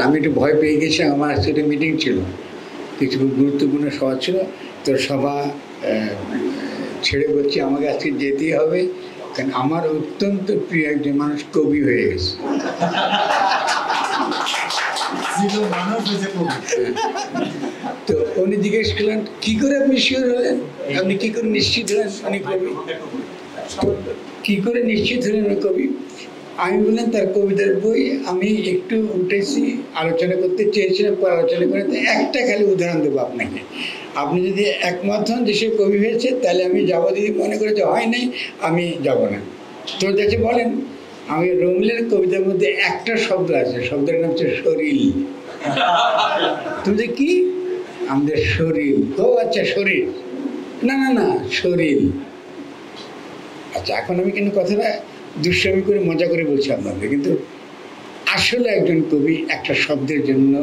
আমি একটু ভয় পেয়ে গেছি, আমার আজকে মিটিং ছিল, কিছু গুরুত্বপূর্ণ সভা ছিল, তো সভা ছেড়ে বলছি আমাকে আজকে যেতেই হবে, কারণ আমার অত্যন্ত প্রিয় একজন মানুষ কবি হয়ে গেছে। তো উনি জিজ্ঞেস করলেন কি করে আপনি শিওর হলেন, আপনি কি করে নিশ্চিত হলেন উনি কবি, কি করে নিশ্চিত হলেন উনি কবি? আমি বললাম তার কবিতার বই আমি একটু উঠেছি, আলোচনা করতে চেয়েছিলাম, আলোচনা করে একটা খালি উদাহরণ দেবো আপনাকে। আপনি যদি একমত হন যে সে কবি হয়েছে তাহলে আমি যাবো, যদি মনে করে যে হয় নাই আমি যাব না। তো যাচ্ছে বলেন, আমি রঙিলের কবিতার মধ্যে একটা শব্দ আছে, শব্দের নাম হচ্ছে শরীর। তুমি যে কি আমাদের শরীর, ও আচ্ছা শরীর, না না না শরীর। আচ্ছা এখন আমি কিন্তু কথাটা দুষ্টামি করে মজা করে বলছি আপনাদের, কিন্তু আসলে একজন কবি একটা শব্দের জন্য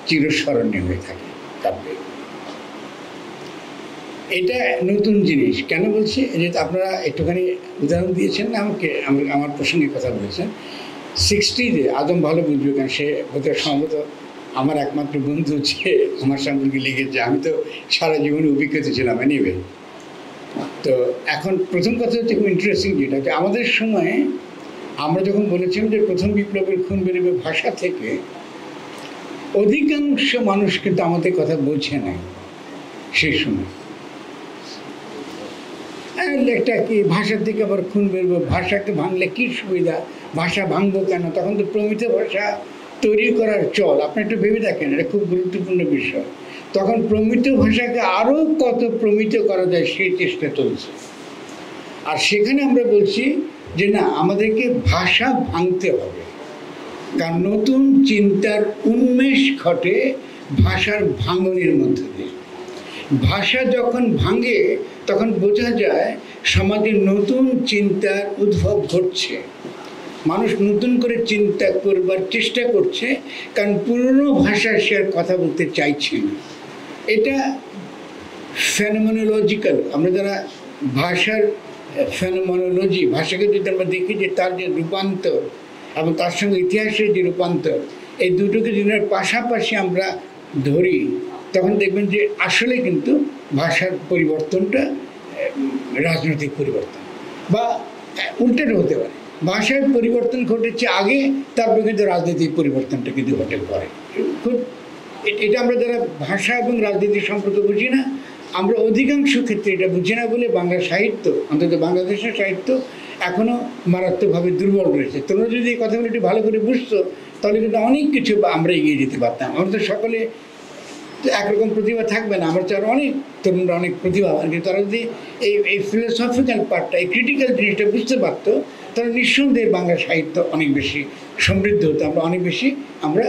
চিরস্মরণীয় হয়ে থাকে কাব্যে। এটা নতুন জিনিস কেন বলছি, যেহেতু আপনারা একটুখানি উদাহরণ দিয়েছেন না আমাকে, আমার প্রসঙ্গে কথা বলেছেন। 60-তে আদম ভালো বুঝবে, কারণ সে হতে সম্ভবত আমার একমাত্র বন্ধু যে আমার সম্পর্কে লিখেছে, আমি তো সারা জীবনে অভিজ্ঞতা ছিলাম এনিওয়ে। তো এখন প্রথম কথা হচ্ছে খুব ইন্টারেস্টিং, যেটা হচ্ছে আমাদের সময়ে আমরা যখন বলেছিলাম যে প্রথম বিপ্লবের খুন বেরোবে ভাষা থেকে, অধিকাংশ মানুষ কিন্তু আমাদের কথা বোঝে না সেই সময়। একটা কি ভাষার থেকে আবার খুন বেরোবো, ভাষাকে ভাঙলে কি সুবিধা, ভাষা ভাঙবো কেন? তখন তো প্রমিত ভাষা তৈরি করার চল, আপনি একটু ভেবে দেখেন, এটা খুব গুরুত্বপূর্ণ বিষয়। তখন প্রমিত ভাষাকে আরো কত প্রমিত করা যায় সেই চেষ্টা চলছে। আর সেখানে আমরা বলছি যে না, আমাদেরকে ভাষা ভাঙতে হবে, কারণ নতুন চিন্তার উন্মেষ ঘটে ভাষার ভাঙনের মধ্যে দিয়ে। ভাষা যখন ভাঙে তখন বোঝা যায় সমাজে নতুন চিন্তার উদ্ভব ঘটছে, মানুষ নতুন করে চিন্তা করবার চেষ্টা করছে, কারণ পুরনো ভাষা সে আর কথা বলতে চাইছে না। এটা ফেনোমেনোলজিক্যাল। আমরা যারা ভাষার ফেনোমেনোলজি, ভাষাকে যদি আমরা দেখি যে তার যে রূপান্তর এবং তার সঙ্গে ইতিহাসের যে রূপান্তর, এই দুটোকে যদি পাশাপাশি আমরা ধরি, তখন দেখবেন যে আসলে কিন্তু ভাষার পরিবর্তনটা রাজনৈতিক পরিবর্তন, বা উল্টেটা হতে পারে, ভাষার পরিবর্তন ঘটেছে আগে, তারপরে কিন্তু রাজনৈতিক পরিবর্তনটা কিন্তু ঘটে পড়ে। খুব এটা আমরা যারা ভাষা এবং রাজনীতির সম্পর্ক বুঝি না, আমরা অধিকাংশ ক্ষেত্রে এটা বুঝি না বলে বাংলা সাহিত্য, অন্তত বাংলাদেশের সাহিত্য এখনো মারাত্মকভাবে দুর্বল রয়েছে। তোমরা যদি এই কথাগুলো একটু ভালো করে বুঝতো তাহলে কিন্তু অনেক কিছু আমরা এগিয়ে যেতে পারতাম। আমরা তো সকলে একরকম প্রতিভা থাকবে না, আমার চার অনেক তরুণরা অনেক প্রতিভাবান, কিন্তু তারা যদি এই ফিলোসফিক্যাল পার্টটা, এই ক্রিটিক্যাল জিনিসটা বুঝতে পারতো, তাহলে নিঃসন্দেহে বাংলা সাহিত্য অনেক বেশি সমৃদ্ধ হতো, আমরা অনেক বেশি আমরা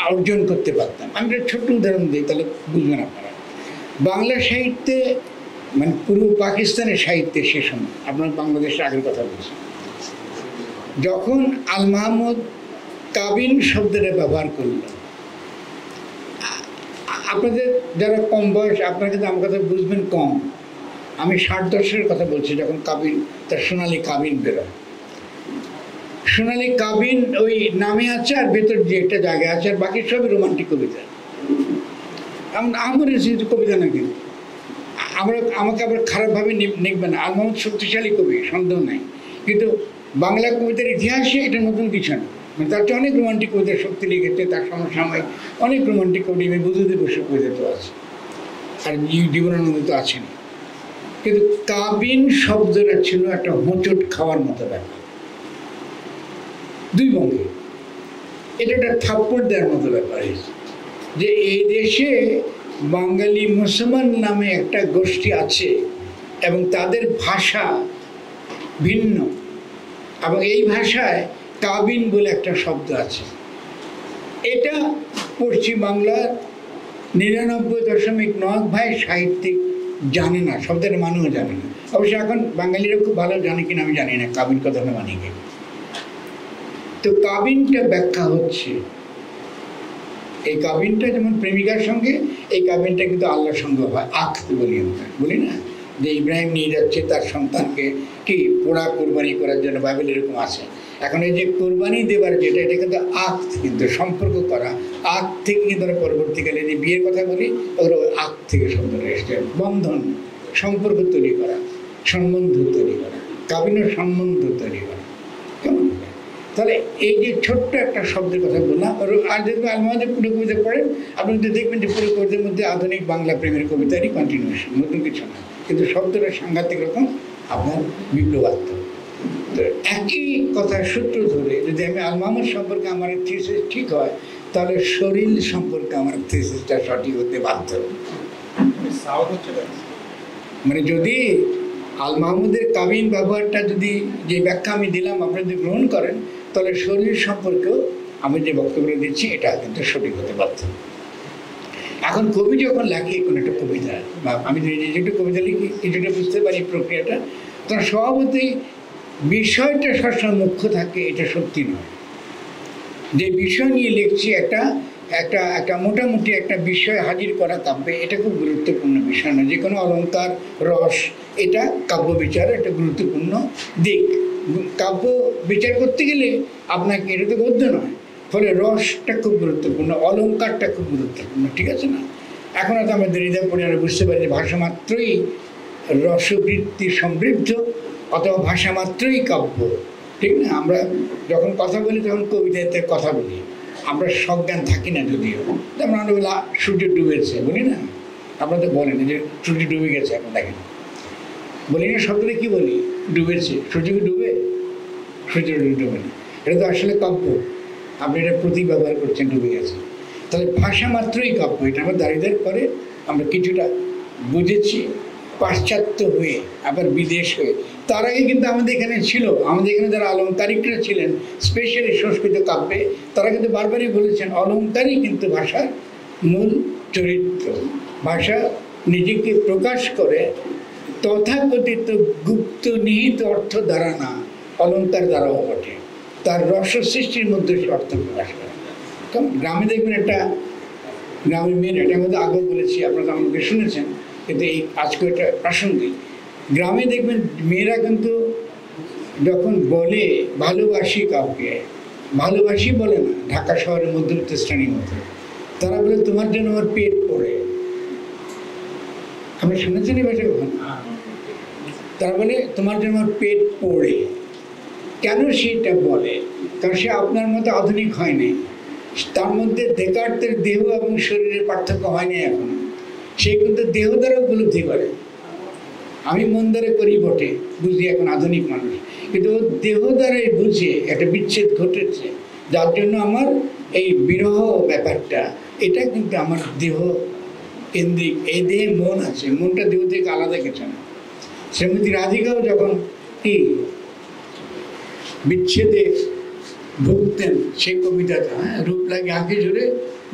অর্জন করতে পারতাম। আমি একটা ছোট্ট উদাহরণ দিই, তাহলে বুঝবেন আপনারা। বাংলা সাহিত্যে, মানে পূর্ব পাকিস্তানের সাহিত্যে সে সময়, আপনার বাংলাদেশের আগের কথা বলছি, যখন আল মাহমুদ কাবিন শব্দটা ব্যবহার করল, আপনাদের যারা কম বয়স, আপনারা কিন্তু আমার কথা বুঝবেন কম, আমি 60 দশকের কথা বলছি, যখন কাবিন তার সোনালী কাবিন বেরোয়। সোনালী কাবিন ওই নামে আছে, আর ভেতর যে একটা জায়গা আছে, আর বাকি সবই রোমান্টিক কবিতা। আমার কবিতা না, কিন্তু আমাকে আবার খারাপভাবে লিখবে না, আল মাহমুদ শক্তিশালী কবি, সন্দেহ নাই, কিন্তু বাংলা কবিতার ইতিহাসে এটা নতুন কিছু না। মানে তার চেয়ে অনেক রোমান্টিক কবিতার শক্তি লিখেছে, তার সমসাময়িক অনেক রোমান্টিক কবিতা, বুদ্ধদেব বসুর কবিতা তো আছে, আর জীবনানন্দ তো আছেন। কিন্তু কাবিন শব্দটা ছিল একটা হোঁচট খাওয়ার মতো ব্যাপার, দুই বঙ্গে এটা একটা থাপ্পড় দেওয়ার মতো ব্যাপার, যে এই দেশে বাঙালি মুসলমান নামে একটা গোষ্ঠী আছে এবং তাদের ভাষা ভিন্ন, এবং এই ভাষায় কাবিন বলে একটা শব্দ আছে। এটা পশ্চিম বাংলার 99.9% সাহিত্যিক জানে না, শব্দের মানুষও জানে না। অবশ্য এখন বাঙালিরা খুব ভালো জানে কিনা আমি জানি না কাবিন কথাটা মানে কি। তো কাবিনটা ব্যাখ্যা হচ্ছে, এই কাবিনটা যেমন প্রেমিকার সঙ্গে, এই কাবিনটা কিন্তু আল্লাহর সঙ্গে হয়, আখ বলি আমরা, বলি না, যে ইব্রাহিম নিয়ে যাচ্ছে তার সন্তানকে কি পোড়া কোরবানি করার জন্য, বাইবেল এরকম আছে। এখন এই যে কোরবানি দেবার যেটা, এটা কিন্তু আক্ত, কিন্তু সম্পর্ক করা আক্ত থেকে কিন্তু পরবর্তীকালে যে বিয়ের কথা বলি ওগুলো আক্ত থেকে শব্দটা এসছে, বন্ধন, সম্পর্ক তৈরি করা, সম্বন্ধ তৈরি করা, কাবিন সম্বন্ধ তৈরি করা। কেমন? তাহলে এই যে ছোট্ট একটা শব্দের কথা বললাম, আর যদি আলমাদের পুরো কবিতা পড়েন আপনি যদি দেখবেন যে পুরো কবিতার মধ্যে আধুনিক বাংলা প্রেমের কবিতারই কন্টিনিউশন, নতুন কিছু না, কিন্তু শব্দটা সাংঘাতিক রকম আপনার বিপ্লবাত্মক। তো একই কথার সূত্র ধরে যদি আমি আলমামের সম্পর্কে আমার থিসিস ঠিক হয়, তাহলে শরীর সম্পর্কে আমার থিসিসটা সঠিক হতে বাধ্য। মানে যদি আল মাহমুদের কাবিন ব্যবহারটা যদি, যে ব্যাখ্যা আমি দিলাম আপনি যদি গ্রহণ করেন, তাহলে শরীর সম্পর্কেও আমি যে বক্তব্য দিচ্ছি এটা কিন্তু সঠিক হতে বাধ্য। এখন কবি যখন লেখে কোনো একটা কবিতা, বা আমি যদি যেটা কবিতা লিখি কিছুটা বুঝতে পারি প্রক্রিয়াটা, তখন স্বভাবতই বিষয়টা সবসময় মুখ্য থাকে, এটা সত্যি নয়। যে বিষয় নিয়ে লিখছি একটা একটা একটা মোটামুটি একটা বিষয় হাজির করা কাব্যে, এটা খুব গুরুত্বপূর্ণ বিষয় না। যে কোনো অলঙ্কার, রস, এটা কাব্য বিচার একটা গুরুত্বপূর্ণ দিক। কাব্য বিচার করতে গেলে আপনাকে, এটা তো গদ্য নয়, ফলে রসটা খুব গুরুত্বপূর্ণ, অলঙ্কারটা খুব গুরুত্বপূর্ণ, ঠিক আছে না? এখন হয়তো আমাদের হৃদয় পড়ে আমরা বুঝতে পারি যে ভাষা মাত্রই রসবৃত্তি সমৃদ্ধ, অথবা ভাষা মাত্রই কাব্য, ঠিক না? আমরা যখন কথা বলি তখন কবিতাতে কথা বলি, আমরা সজ্ঞান থাকি না। যদিও যেমন আমরা বলি সূর্য ডুবেছে, বলি না? আপনারা তো বলেন যে সূর্য ডুবে গেছে, এখন দেখেন বলি না, শব্দটা কি বলি? ডুবেছে। সূর্য কি ডুবে? সূর্য ডুবে না, এটা তো আসলে কাব্য। আপনি এটা প্রতীক ব্যবহার করছেন, ডুবে গেছে। তাহলে ভাষা মাত্রই কাব্য, এটা আমরা দাঁড়িয়ে পরে আমরা কিছুটা বুঝেছি, পাশ্চাত্য হয়ে আবার বিদেশ হয়ে। তার আগে কিন্তু আমাদের এখানে ছিল, আমাদের এখানে যারা অলঙ্কারিকরা ছিলেন স্পেশালি সংস্কৃত কাব্যে, তারা কিন্তু বারবারই বলেছেন অলঙ্কারই কিন্তু ভাষার মূল চরিত্র। ভাষা নিজেকে প্রকাশ করে তথাকথিত গুপ্ত নিহিত অর্থ দ্বারা না, অলঙ্কার দ্বারাও বটে। তার রস সৃষ্টির মধ্যে সে অর্থ প্রকাশ করে। কারণ গ্রামে দেখবেন একটা গ্রামের মেয়েরা, এটার মধ্যে আগেও বলেছি, আপনারা আমাকে শুনেছেন, কিন্তু এই আজকে এটা প্রাসঙ্গিক। গ্রামে দেখবেন মেয়েরা কিন্তু যখন বলে ভালোবাসি কাউকে, ভালোবাসি বলে না ঢাকা শহরের মধ্যবিত্ত শ্রেণীর মতো, তারা বলে তোমার জন্য আমার পেট পড়ে। আপনি শুনেছেন এই ভাষা কখন? তারা বলে তোমার জন্য আমার পেট পড়ে। কেন সেটা বলে? কারণ সে আপনার মতো আধুনিক হয়নি, তার মধ্যে ডেকার্তের দেহ এবং শরীরের পার্থক্য হয়নি এখন। সে কিন্তু দেহ দ্বারা উপলব্ধি করে। আমি মন দ্বারা করি বটে, বুঝি এখন আধুনিক মানুষ, কিন্তু ও দেহ দ্বারাই বুঝে একটা বিচ্ছেদ ঘটেছে, যার জন্য আমার এই বিরহ ব্যাপারটা, এটা কিন্তু আমার দেহ কেন্দ্রিক। এই দেহে মন আছে, মনটা দেহ থেকে আলাদা কিছু না। শ্রীমতী রাধিকাও যখন কি বিচ্ছেদে ভুগতেন, সেই কবিতাটা, রূপ লাগে আঁকে জুড়ে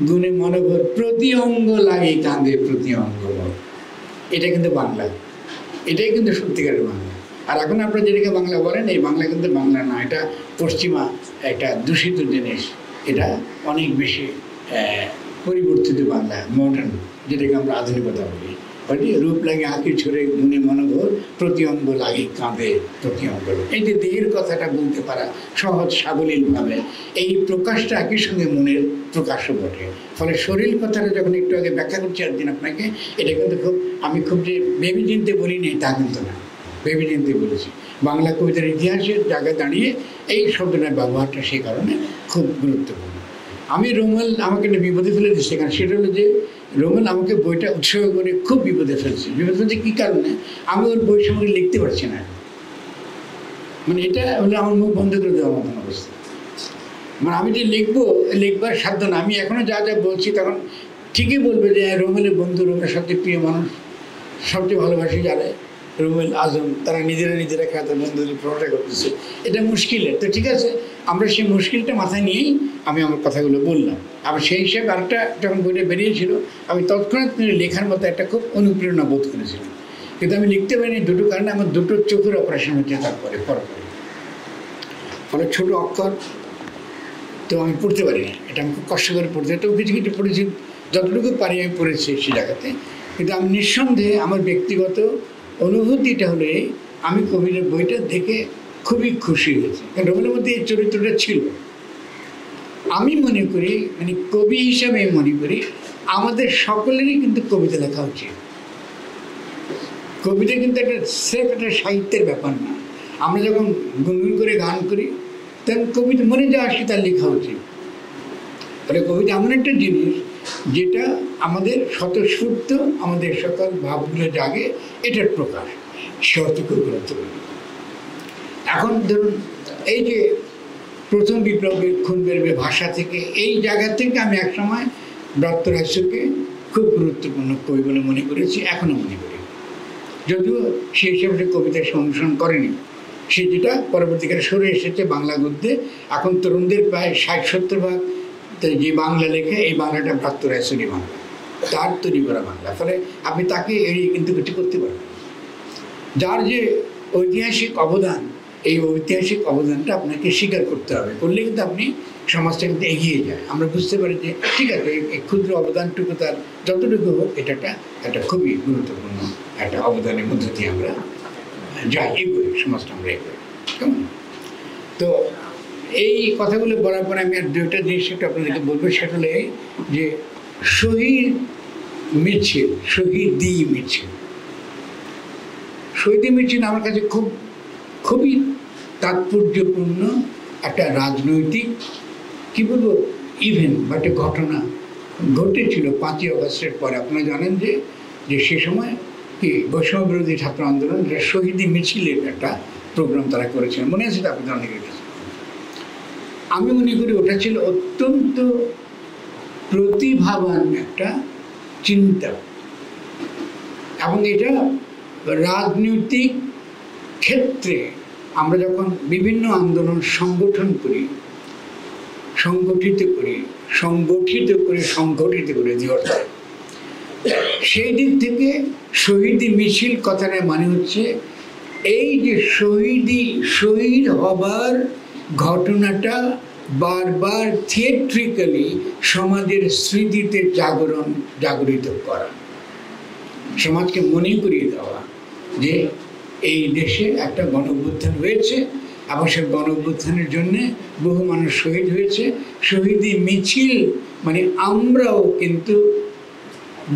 গুণে মনোভর, প্রতি অঙ্গ লাগে কাঁদে প্রতি অঙ্গ। এটা কিন্তু বাংলা, এটাই কিন্তু সত্যিকারের বাংলা। আর এখন আপনারা যেটাকে বাংলা বলেন, এই বাংলা কিন্তু বাংলা না, এটা পশ্চিমা একটা দূষিত জিনিস। এটা অনেক বেশি পরিবর্তিত বাংলা, মডার্ন, যেটাকে আমরা আধুনিকতা বলি। রূপ লাগে আঁকি ছড়ে গুণে মনোভর, প্রতি অঙ্গ লাগে কাঁদে প্রতি অঙ্গ। এই যে দেহের কথাটা বলতে পারা সহজ সাবলীলভাবে, এই প্রকাশটা একই সঙ্গে মনের প্রকাশও বটে। ফলে শরীর কথাটা যখন একটু আগে ব্যাখ্যা করছি একদিন আপনাকে, এটা কিন্তু আমি খুব যে ভেবে চিনতে বলিনি তা কিন্তু না, ভেবে চিনতে বলেছি। বাংলা কবিতার ইতিহাসের জায়গায় দাঁড়িয়ে এই শব্দটার ব্যবহারটা সেই কারণে খুব গুরুত্বপূর্ণ। আমি রোমেল আমাকে একটা বিপদে ফেলে দিচ্ছি, কারণ সেটা হলো যে রোমেল আমাকে বইটা উৎসাহ করে খুব বিপদে ফেলছে। বিপদে ফেলছে কী কারণে? আমি ওর বই সম্পর্কে লিখতে পারছি না। মানে এটা হলে আমার মুখ বন্ধ করে দেওয়ার মতন অবস্থা। মানে আমি যে লিখবার সাধ্য না। আমি এখনও যা যা বলছি তখন ঠিকই বলবে যে রোমেলের বন্ধু, রোমের সবচেয়ে প্রিয় মানুষ, সবচেয়ে ভালোবাসি যারা রুমেল আজম, তারা নিজেরা খ্যাত বন্ধুদের প্রশংসা করতেছে। এটা মুশকিলের, তো ঠিক আছে, আমরা সেই মুশকিলটা মাথায় নিয়েই আমি আমার কথাগুলো বললাম। আবার সেই হিসাবে আরেকটা যখন বইটা বেরিয়েছিল, আমি তৎক্ষণাৎ লেখার মতো একটা খুব অনুপ্রেরণা বোধ করেছিলাম, কিন্তু আমি লিখতে পারিনি দুটো কারণে। আমার দুটো চোখের অপারেশন হচ্ছে তারপরে পরপরে, ফলে ছোটো অক্ষর তো আমি পড়তে পারি না, এটা আমি খুব কষ্ট করে পড়তে। তো কিছু কিছু পড়েছি, যতটুকু পারি আমি পড়েছি সেই জায়গাতে। কিন্তু আমি নিঃসন্দেহে আমার ব্যক্তিগত অনুভূতিটা হলো এই, আমি কবিদের বইটা দেখে খুবই খুশি হয়েছি, কারণ রোমেলের মধ্যে এই চরিত্রটা ছিল। আমি মনে করি, মানে কবি হিসাবে মনে করি আমাদের সকলেরই কিন্তু কবিতা লেখা উচিত। কবিতা কিন্তু একটা সেফ একটা সাহিত্যের ব্যাপার না। আমরা যখন গুনগুন করে গান করি তখন কবিতা মনে যা আসে তার লেখা উচিত। তাহলে কবিতা এমন একটা জিনিস যেটা আমাদের স্বতঃস্ফূর্ত আমাদের সকল ভাবগুলো জাগে, এটার প্রকাশ, সে অর্থ খুব গুরুত্বপূর্ণ। এখন ধরুন এই যে প্রথম বিপ্লবের খুন বেরবে ভাষা থেকে, এই জায়গা থেকে আমি একসময় ব্রাত্য রায়কে খুব গুরুত্বপূর্ণ কবি বলে মনে করেছি, এখনও মনে করি। যদিও সে হিসেবে সে কবিতার অনুসরণ করেনি, সে যেটা পরবর্তীকালে সরে এসেছে বাংলা গদ্যে। এখন তরুণদের প্রায় 60-70% যে বাংলা লেখে, এই বাংলাটা ব্রাত্য রায়চৌধুরী বাংলা, তার তৈরি করা বাংলা। ফলে আপনি তাকে এড়িয়ে কিন্তু কিছু করতে পারবেন। যার যে ঐতিহাসিক অবদান, এই ঐতিহাসিক অবদানটা আপনাকে স্বীকার করতে হবে, করলে কিন্তু আপনি সমাজটা কিন্তু এগিয়ে যায়। আমরা বুঝতে পারি যে ঠিক আছে, এই ক্ষুদ্র অবদানটুকু তার যতটুকু হোক, এটা একটা খুবই গুরুত্বপূর্ণ একটা অবদানের মধ্যে দিয়ে আমরা যাই, এগোই, সমাজটা আমরা এগোই। কেমন? তো এই কথাগুলো বলার পরে আমি আর দুইটা জিনিস একটু আপনাদেরকে বলবো। সেটা হলে যে শহীদ মিছিল, শহীদি মিছিল, শহীদি মিছিল আমার কাছে খুবই তাৎপর্যপূর্ণ একটা রাজনৈতিক কি বলবো ইভেন্ট বা একটা ঘটনা ঘটেছিল 5ই আগস্টের পরে। আপনারা জানেন যে সে সময় কি বৈষম্য বিরোধী ছাত্র আন্দোলন, শহীদি মিছিলের একটা প্রোগ্রাম তারা করেছিলেন, মনে আছে আপনাদের অনেকের কাছে। আমি মনে করি ওটা ছিল অত্যন্ত প্রতিভাবান একটা চিন্তা, এবং এটা রাজনৈতিক ক্ষেত্রে আমরা যখন বিভিন্ন আন্দোলন সংগঠিত করে দিয়ে, সেই দিক থেকে শহীদি মিছিল কথাটা মানে হচ্ছে এই যে শহীদ হবার ঘটনাটা বারবার থিয়েট্রিক্যালি সমাজের স্মৃতিতে জাগরিত করা, সমাজকে মনে করিয়ে দেওয়া যে এই দেশে একটা গণঅভ্যুত্থান হয়েছে এবং সেই গণঅভ্যুত্থানের জন্য বহু মানুষ শহীদ হয়েছে। শহীদি মিছিল মানে আমরাও কিন্তু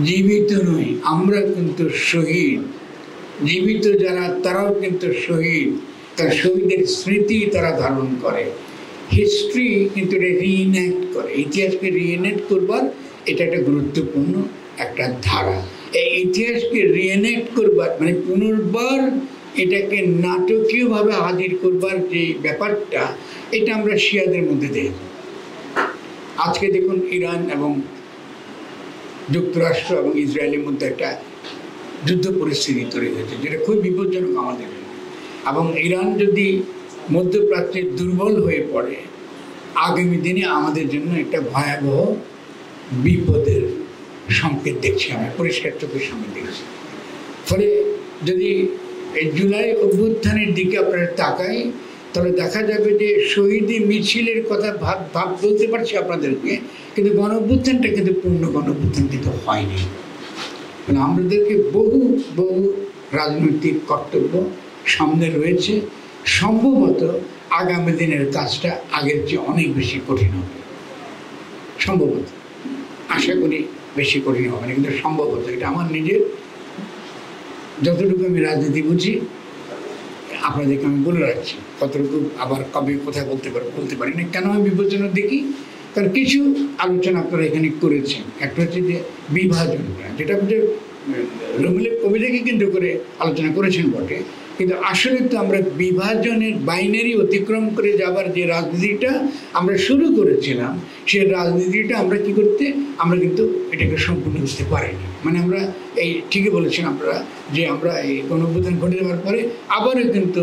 জীবিত নই, আমরা কিন্তু শহীদ, জীবিত যারা তারাও কিন্তু শহীদ, তার শহীদের স্মৃতি তারা ধারণ করে। হিস্ট্রি কিন্তু রিইনেক্ট করে, ইতিহাসকে রিইনেক্ট করবার এটা একটা গুরুত্বপূর্ণ একটা ধারা। এই ইতিহাসকে রিইনেক্ট করবার মানে পুনর্বার এটাকে নাটকীয়ভাবে হাজির করবার যে ব্যাপারটা, এটা আমরা শিয়াদের মধ্যে দেখি। আজকে দেখুন ইরান এবং যুক্তরাষ্ট্র এবং ইসরায়েলের মধ্যে একটা যুদ্ধ পরিস্থিতি তৈরি হয়েছে, যেটা খুব বিপজ্জনক আমাদের। এবং ইরান যদি মধ্যপ্রাচ্যে দুর্বল হয়ে পড়ে, আগামী দিনে আমাদের জন্য একটা ভয়াবহ বিপদের সংকেত দেখছি, আমি পরিষ্কার চোখের সামনে দেখছি। ফলে যদি এই জুলাই অভ্যুত্থানের দিকে আপনারা তাকাই, তাহলে দেখা যাবে যে শহীদি মিছিলের কথা ভাব বলতে পারছি আপনাদেরকে, কিন্তু গণ অভ্যুত্থানটা কিন্তু পূর্ণ গণ অভ্যুত্থান কিন্তু হয়নি। মানে আমাদেরকে বহু রাজনৈতিক কর্তব্য সামনে রয়েছে। সম্ভবত আগামী দিনের কাজটা আগের চেয়ে অনেক বেশি কঠিন হবে, সম্ভবত, আশা করি বেশি কঠিন হবে না, কিন্তু সম্ভবত। এটা আমার নিজের যতটুকু আমি রাজনীতি বুঝি আপনাদেরকে আমি বলে রাখছি, কতটুকু আবার কবে কোথায় বলতে পারি না। কেন আমি বিবেচনা দেখি, কারণ কিছু আলোচনা আপনারা এখানে করেছেন। একটা হচ্ছে যে বিভাজনটা, যেটা হচ্ছে রোমেলের কবিতাকে কেন্দ্র করে আলোচনা করেছেন বটে, কিন্তু আসলে তো আমরা বিভাজনের বাইনারি অতিক্রম করে যাবার যে রাজনীতিটা আমরা শুরু করেছিলাম, সেই রাজনীতিটা আমরা কি করতে, আমরা কিন্তু এটাকে সম্পূর্ণ করতে পারিনি। মানে আমরা এই ঠিকই বলেছেন আপনারা যে আমরা এই গণঅভ্যুত্থান ঘটে যাওয়ার পরে আবারও কিন্তু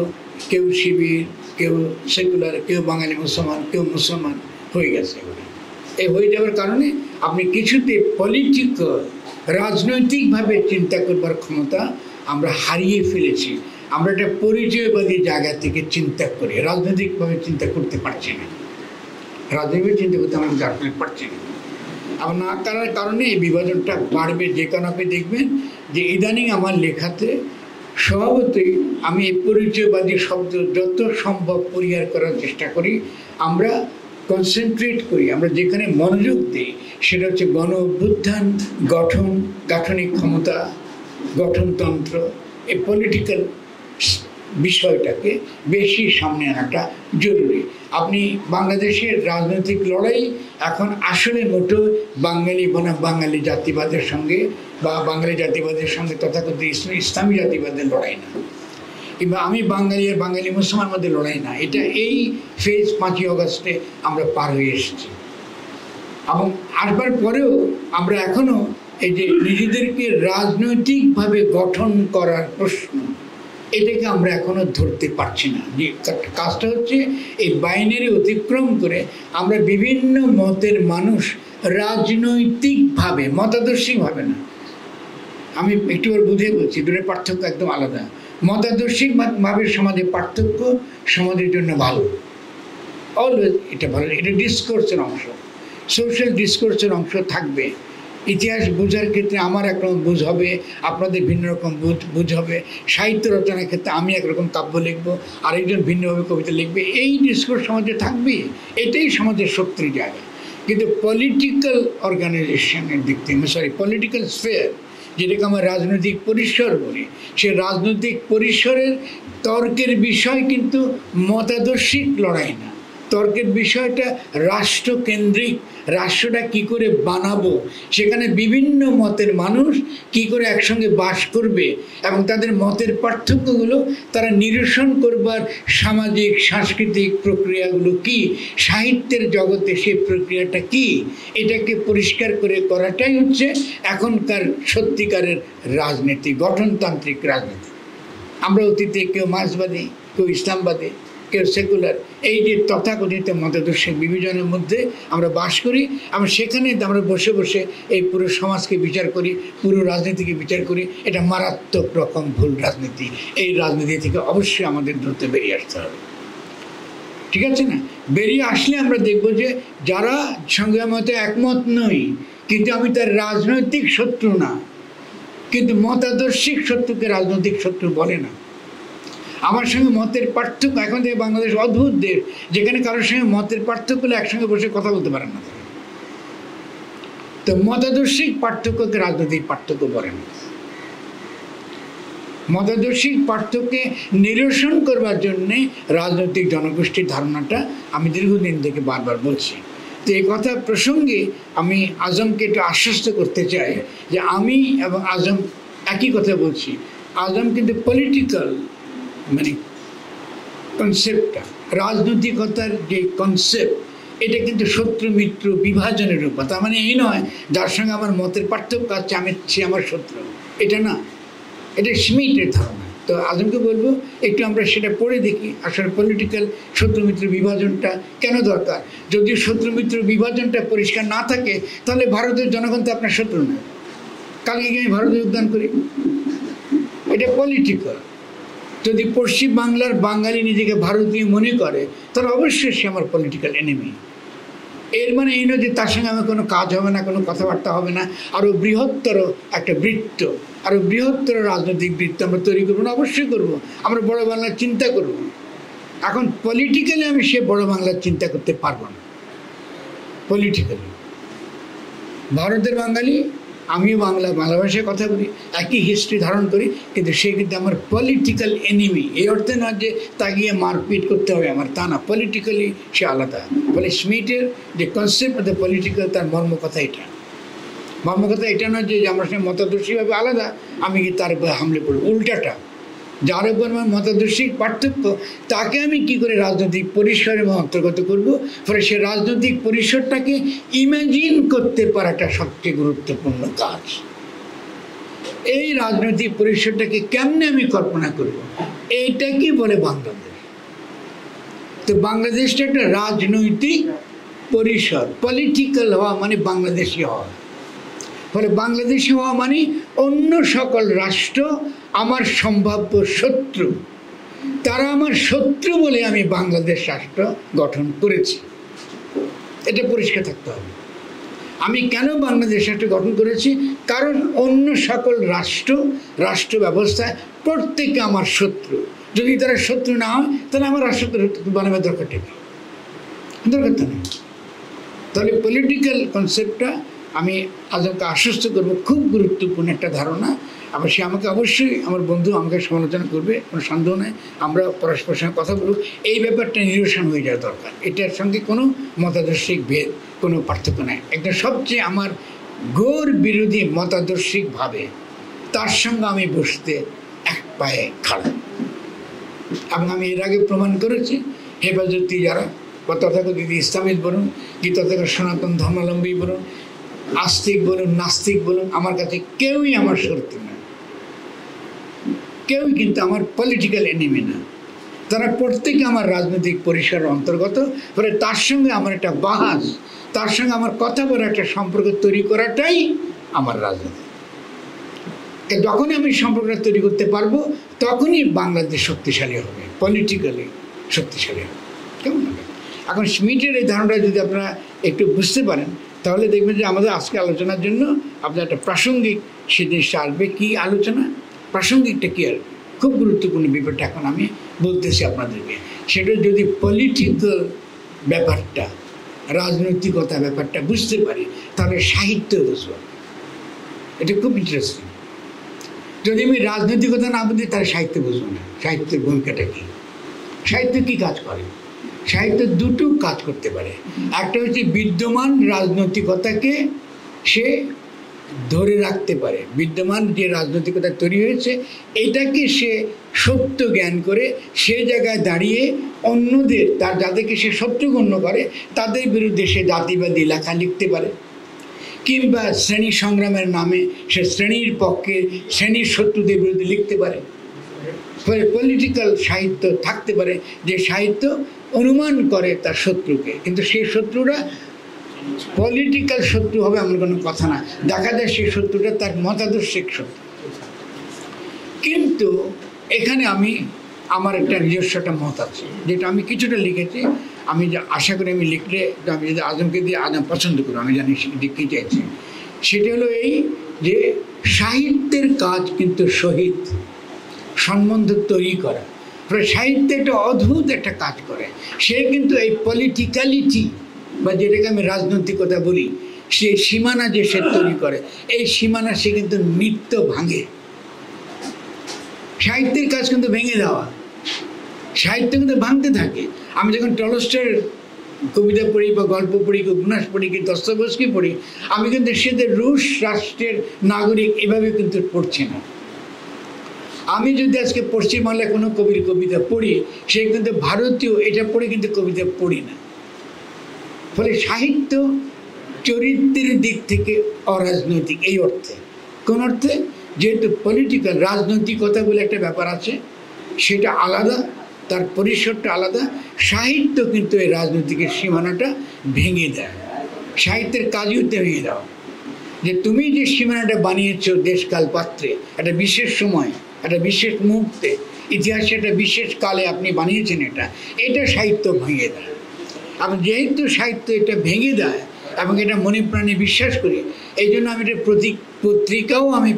কেউ শিবির, কেউ সেকুলার, কেউ বাঙালি মুসলমান, কেউ মুসলমান হয়ে গেছে। এই হয়ে যাওয়ার কারণে আপনি কিছুতে পলিটিক্যাল রাজনৈতিকভাবে চিন্তা করবার ক্ষমতা আমরা হারিয়ে ফেলেছি। আমরা একটা পরিচয়বাদী জায়গা থেকে চিন্তা করি, রাজনৈতিকভাবে চিন্তা করতে পারছি না, রাজনৈতিক চিন্তা করতে আমরা পারছি না। আমার না করার কারণে এই বিভাজনটা বাড়বে। যে কারণে আপনি দেখবেন যে ইদানিং আমার লেখাতে স্বভাবতই আমি এই পরিচয়বাদী শব্দ যত সম্ভব পরিহার করার চেষ্টা করি। আমরা কনসেন্ট্রেট করি, আমরা যেখানে মনোযোগ দিই সেটা হচ্ছে গণ অভ্যুত্থান, গাঠনিক ক্ষমতা, গঠনতন্ত্র, এই পলিটিক্যাল বিষয়টাকে বেশি সামনে আনাটা জরুরি। আপনি বাংলাদেশের রাজনৈতিক লড়াই এখন আসলে মোটো বাঙালি বনাম বাঙালি জাতিবাদের সঙ্গে বা বাঙালি জাতিবাদের সঙ্গে তথাকথিত ইসলামী জাতিবাদের লড়াই না, কিংবা আমি বাঙালি আর বাঙালি মুসলমান মধ্যে লড়াই না। এটা এই ফেজ 5ই অগস্টে আমরা পার হয়ে এসেছি, এবং আসবার পরেও আমরা এখনো এই যে নিজেদেরকে রাজনৈতিকভাবে গঠন করার প্রশ্ন, এটাকে আমরা এখনো ধরতে পারছি না। যে কাজটা হচ্ছে এই বাইনারি অতিক্রম করে আমরা বিভিন্ন মতের মানুষ রাজনৈতিকভাবে, মতাদর্শিকভাবে না, আমি একটু বুঝে বলছি, দুটোর পার্থক্য একদম আলাদা। মতাদর্শিক ভাবে সমাজের পার্থক্য সমাজের জন্য ভালো, অলওয়েজ এটা ভালো, এটা ডিসকোর্সের অংশ, সোশ্যাল ডিসকোর্সের অংশ থাকবে। ইতিহাস বোঝার ক্ষেত্রে আমার একরকম বুঝ হবে, আপনাদের ভিন্ন রকম বুঝ হবে। সাহিত্য রচনার ক্ষেত্রে আমি একরকম কাব্য লিখবো, আরেকজন ভিন্নভাবে কবিতা লিখবে, এই ডিসকোর্স সমাজে থাকবে, এটাই সমাজের শক্তির জায়গা। কিন্তু পলিটিক্যাল অর্গানাইজেশনের দিক থেকে, পলিটিক্যাল স্ফেয়ার, যেটাকে আমরা রাজনৈতিক পরিসর বলি, সে রাজনৈতিক পরিসরের তর্কের বিষয় কিন্তু মতাদর্শিক লড়াই না। তর্কের বিষয়টা রাষ্ট্রকেন্দ্রিক, রাষ্ট্রটা কি করে বানাবো, সেখানে বিভিন্ন মতের মানুষ কি করে একসঙ্গে বাস করবে এবং তাদের মতের পার্থক্যগুলো তারা নিরসন করবার সামাজিক সাংস্কৃতিক প্রক্রিয়াগুলো কি, সাহিত্যের জগতে সেই প্রক্রিয়াটা কি, এটাকে পরিষ্কার করে করাটাই হচ্ছে এখনকার সত্যিকারের রাজনীতি, গঠনতান্ত্রিক রাজনীতি। আমরা অতীতে কেউ মার্ক্সবাদী, কেউ ইসলামবাদী, কেউ সেকুলার, এই যে তথাকথিত মতাদর্শের বিভাজনের মধ্যে আমরা বাস করি, এবং সেখানে আমরা বসে বসে এই পুরো সমাজকে বিচার করি, পুরো রাজনীতিকে বিচার করি। এটা মারাত্মক রকম ভুল রাজনীতি। এই রাজনীতি থেকে অবশ্যই আমাদের দ্রুত বেরিয়ে আসতে হবে, ঠিক আছে না? বেরিয়ে আসলে আমরা দেখব যে যারা সঙ্গে মতে একমত নই, কিন্তু আমি তার রাজনৈতিক শত্রু না, কিন্তু মতাদর্শিক শত্রুকে রাজনৈতিক শত্রু বলে না। আমার সঙ্গে মতের পার্থক্য, এখন থেকে বাংলাদেশ অদ্ভুত দেশ যেখানে কারোর সঙ্গে মতের পার্থক্য হলে একসঙ্গে বসে কথা বলতে পারেন না। তো মতাদর্শিক পার্থক্যকে রাজনৈতিক পার্থক্য বলে না। মতাদর্শিক পার্থক্যকে নিরসন করবার জন্যে রাজনৈতিক জনগোষ্ঠীর ধারণাটা আমি দীর্ঘদিন থেকে বারবার বলছি। তো এই কথা প্রসঙ্গে আমি আজমকে একটু আশ্বস্ত করতে চাই যে আমি এবং আজম একই কথা বলছি। আজম কিন্তু পলিটিক্যাল মানে কনসেপ্টটা, রাজনৈতিকতার যে কনসেপ্ট, এটা কিন্তু শত্রু মিত্র বিভাজনের উপর। তার মানে এই নয় যার সঙ্গে আমার মতের পার্থক্য আছে সে আমার শত্রু, এটা না, এটা স্মিথের ধারণা। তো আজমকে বলবো একটু আমরা সেটা পড়ে দেখি আসলে পলিটিক্যাল শত্রু মিত্র বিভাজনটা কেন দরকার। যদি শত্রু মিত্র বিভাজনটা পরিষ্কার না থাকে তাহলে ভারতের জনগণ তো আপনার শত্রু না। কালকে গিয়ে আমি ভারতে যোগদান করি, এটা পলিটিক্যাল। যদি পশ্চিম বাংলার বাঙালি নিজেকে ভারতীয় মনে করে তাহলে অবশ্যই সে আমার পলিটিক্যাল এনিমি। এর মানে এই নয় যে তার সঙ্গে আমার কোনো কাজ হবে না, কোনো কথাবার্তা হবে না। আরও বৃহত্তর একটা বৃত্ত, আরও বৃহত্তর রাজনৈতিক বৃত্ত আমরা তৈরি করবো না, অবশ্যই করবো। আমরা বড় বাংলার চিন্তা করব। এখন পলিটিক্যালি আমি সে বড় বাংলার চিন্তা করতে পারবো না। পলিটিক্যালি ভারতের বাঙালি, আমিও বাংলা ভাষায় কথা বলি, একই হিস্ট্রি ধারণ করি, কিন্তু সে কিন্তু আমার পলিটিক্যাল এনিমি। এই অর্থে নয় যে তা গিয়ে মারপিট করতে হবে আমার, তা না। পলিটিক্যালি সে আলাদা। ফলে স্মিথের যে কনসেপ্ট অফ দ্য পলিটিক্যাল, তার মর্মকথা এটা। মর্মকথা এটা নয় যে আমার সঙ্গে মতাদর্শীভাবে আলাদা আমি কি তার উপর হামলে পড়ব, উল্টাটা। যার উপর আমার মতাদর্শিক পার্থক্য তাকে আমি কি করে রাজনৈতিক পরিসরে অন্তর্গত করব। ফলে সে রাজনৈতিক পরিসরটাকে ইমাজিন করতে পারাটা সবচেয়ে গুরুত্বপূর্ণ কাজ। এই রাজনৈতিক পরিসরটাকে কেমনে আমি কল্পনা করব, এইটাকে বলে বাংলাদেশ। তো বাংলাদেশটা একটা রাজনৈতিক পরিসর। পলিটিক্যাল হওয়া মানে বাংলাদেশি হওয়া। ফলে বাংলাদেশি হওয়া মানে অন্য সকল রাষ্ট্র আমার সম্ভাব্য শত্রু, তারা আমার শত্রু বলে আমি বাংলাদেশ রাষ্ট্র গঠন করেছি। এটা পরিষ্কার থাকতে হবে। আমি কেন বাংলাদেশ রাষ্ট্র গঠন করেছি? কারণ অন্য সকল রাষ্ট্র ব্যবস্থায় প্রত্যেকে আমার শত্রু। যদি তারা শত্রু না হয় তাহলে আমার আর শত্রু বানাবার দরকারটা নেই, দরকারটা নেই। তাহলে পলিটিক্যাল কনসেপ্টটা আমি আজকে আশ্বস্ত করবো, খুব গুরুত্বপূর্ণ একটা ধারণা। আবার সে আমাকে অবশ্যই, আমার বন্ধু আমাকে সমালোচনা করবে, কোনো সন্দেহ নেই। আমরা পরস্পরের সঙ্গে কথা বলব, এই ব্যাপারটা নিরসন হয়ে যাওয়া দরকার। এটার সঙ্গে কোনো মতাদর্শিক ভেদ, কোনো পার্থক্য নেই। একটা সবচেয়ে আমার ঘোর বিরোধী মতাদর্শিকভাবে তার সঙ্গে আমি বসতে এক পায়ে খাড়া। এবং আমি এর আগে প্রমাণ করেছি, হেফাজতি যারা বা তথাকথিত ইসলামিক বলুন কি তথাকথিত সনাতন ধর্মাবলম্বী বলুন, আস্তিক বলুন নাস্তিক বলুন, আমার কাছে কেউই আমার শত্রু না, কেউই কিন্তু আমার পলিটিক্যাল এনিমি না। তারা প্রত্যেকে আমার রাজনৈতিক পরিসরের অন্তর্গত। ফলে তার সঙ্গে আমার একটা বাহাস, তার সঙ্গে আমার কথা বলার একটা সম্পর্ক তৈরি করাটাই আমার রাজনীতি। যখনই আমি সম্পর্কটা তৈরি করতে পারবো তখনই বাংলাদেশ শক্তিশালী হবে, পলিটিক্যালি শক্তিশালী হবে। কেমন হবে? এখন স্মিথের এই ধারণাটা যদি আপনারা একটু বুঝতে পারেন তাহলে দেখবেন যে আমাদের আজকে আলোচনার জন্য আপনার একটা প্রাসঙ্গিক সে জিনিসটা আসবে। কী আলোচনা? প্রাসঙ্গিকটা কী আসবে? খুব গুরুত্বপূর্ণ ব্যাপারটা এখন আমি বলতেছি আপনাদেরকে। সেটা যদি পলিটিক্যাল ব্যাপারটা, রাজনৈতিকতা ব্যাপারটা বুঝতে পারি তাহলে সাহিত্য বুঝব। এটা খুব ইন্টারেস্টিং। যদি আমি রাজনৈতিকতা না বুঝি তাহলে সাহিত্য বুঝবো না। সাহিত্যের ভূমিকাটা কী? সাহিত্য কী কাজ করে? সাহিত্য দুটো কাজ করতে পারে। একটা হচ্ছে বিদ্যমান রাজনৈতিকতাকে সে ধরে রাখতে পারে, বিদ্যমান যে রাজনৈতিকতা তৈরি হয়েছে এটাকে সে সত্য জ্ঞান করে সে জায়গায় দাঁড়িয়ে অন্যদের, তার যাদেরকে সে শত্রু গণ্য করে তাদের বিরুদ্ধে সে জাতিবাদী লেখা লিখতে পারে, কিংবা শ্রেণী সংগ্রামের নামে সে শ্রেণীর পক্ষে শ্রেণীর শত্রুদের বিরুদ্ধে লিখতে পারে। ফলে পলিটিক্যাল সাহিত্য থাকতে পারে যে সাহিত্য অনুমান করে তার শত্রুকে, কিন্তু সেই শত্রুরা পলিটিক্যাল শত্রু হবে এমন কোনো কথা না। দেখা যায় সেই শত্রুটা তার মতাদর্শিক শত্রু। কিন্তু এখানে আমি আমার একটা নিজস্ব একটা মত আছে, যেটা আমি কিছুটা লিখেছি। আমি আশা করি আমি লিখলে আমি যদি আজমকে দিয়ে আজম পছন্দ করি, আমি জানি লিখতে চাইছি। সেটা হলো এই যে সাহিত্যের কাজ কিন্তু শহীদ সম্বন্ধ তৈরি করা। সাহিত্য একটা অদ্ভুত একটা কাজ করে। সে কিন্তু এই পলিটিক্যালিটি বা যেটাকে আমি রাজনৈতিকতা বলি, সেই সীমানা যে সে তৈরি করে, এই সীমানা সে কিন্তু নিত্য ভাঙে। সাহিত্যের কাজ কিন্তু ভেঙে দেওয়া, সাহিত্য কিন্তু ভাঙতে থাকে। আমি যখন টলস্টয়ের কবিতা পড়ি বা গল্প পড়ি, উপন্যাস পড়ি, কি দস্তয়েভস্কি পড়ি, আমি কিন্তু সেদের রুশ রাষ্ট্রের নাগরিক এভাবে কিন্তু পড়ছি না। আমি যদি আজকে পশ্চিমবাংলায় কোনো কবির কবিতা পড়ি, সে কিন্তু ভারতীয়, এটা পড়ে কিন্তু কবিতা পড়ি না। ফলে সাহিত্য চরিত্রের দিক থেকে অরাজনৈতিক এই অর্থে। কোন অর্থে? যেহেতু পলিটিক্যাল রাজনৈতিকতা বলে একটা ব্যাপার আছে, সেটা আলাদা, তার পরিসরটা আলাদা। সাহিত্য কিন্তু এই রাজনৈতিকের সীমানাটা ভেঙে দেয়। সাহিত্যের কাজই হতে ভেঙে দাও যে তুমি যে সীমানাটা বানিয়েছ দেশকাল পাত্রে, একটা বিশেষ সময়, একটা বিশেষ মুহূর্তে, ইতিহাসে একটা বিশেষ কালে আপনি বানিয়েছেন, এটা সাহিত্য ভেঙে দেয়। এবং যেহেতু সাহিত্য এটা ভেঙে দেয় এবং এটা মনে প্রাণে বিশ্বাস করি, এই জন্য আমি এটা পত্রিকাও আমি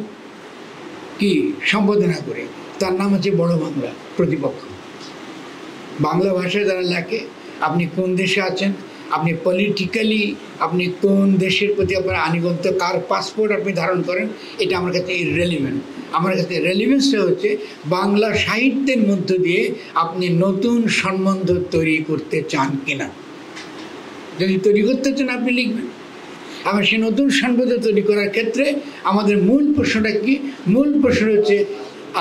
কি সম্বোধনা করি, তার নাম হচ্ছে বড় বাংলা প্রতিপক্ষ। বাংলা ভাষায় যারা লেখে, আপনি কোন দেশে আছেন, আপনি পলিটিক্যালি আপনি কোন দেশের প্রতি আপনার আনুগত্য, কার পাসপোর্ট আপনি ধারণ করেন, এটা আমার কাছে ইররেলিভেন্ট। আমার কাছে রেলিভেন্সটা হচ্ছে বাংলা সাহিত্যের মধ্য দিয়ে আপনি নতুন সম্বন্ধ তৈরি করতে চান কিনা। যদি তৈরি করতে চান আপনি লিখবেন। আবার সে নতুন সম্বন্ধ তৈরি করার ক্ষেত্রে আমাদের মূল প্রশ্নটা কি? মূল প্রশ্ন হচ্ছে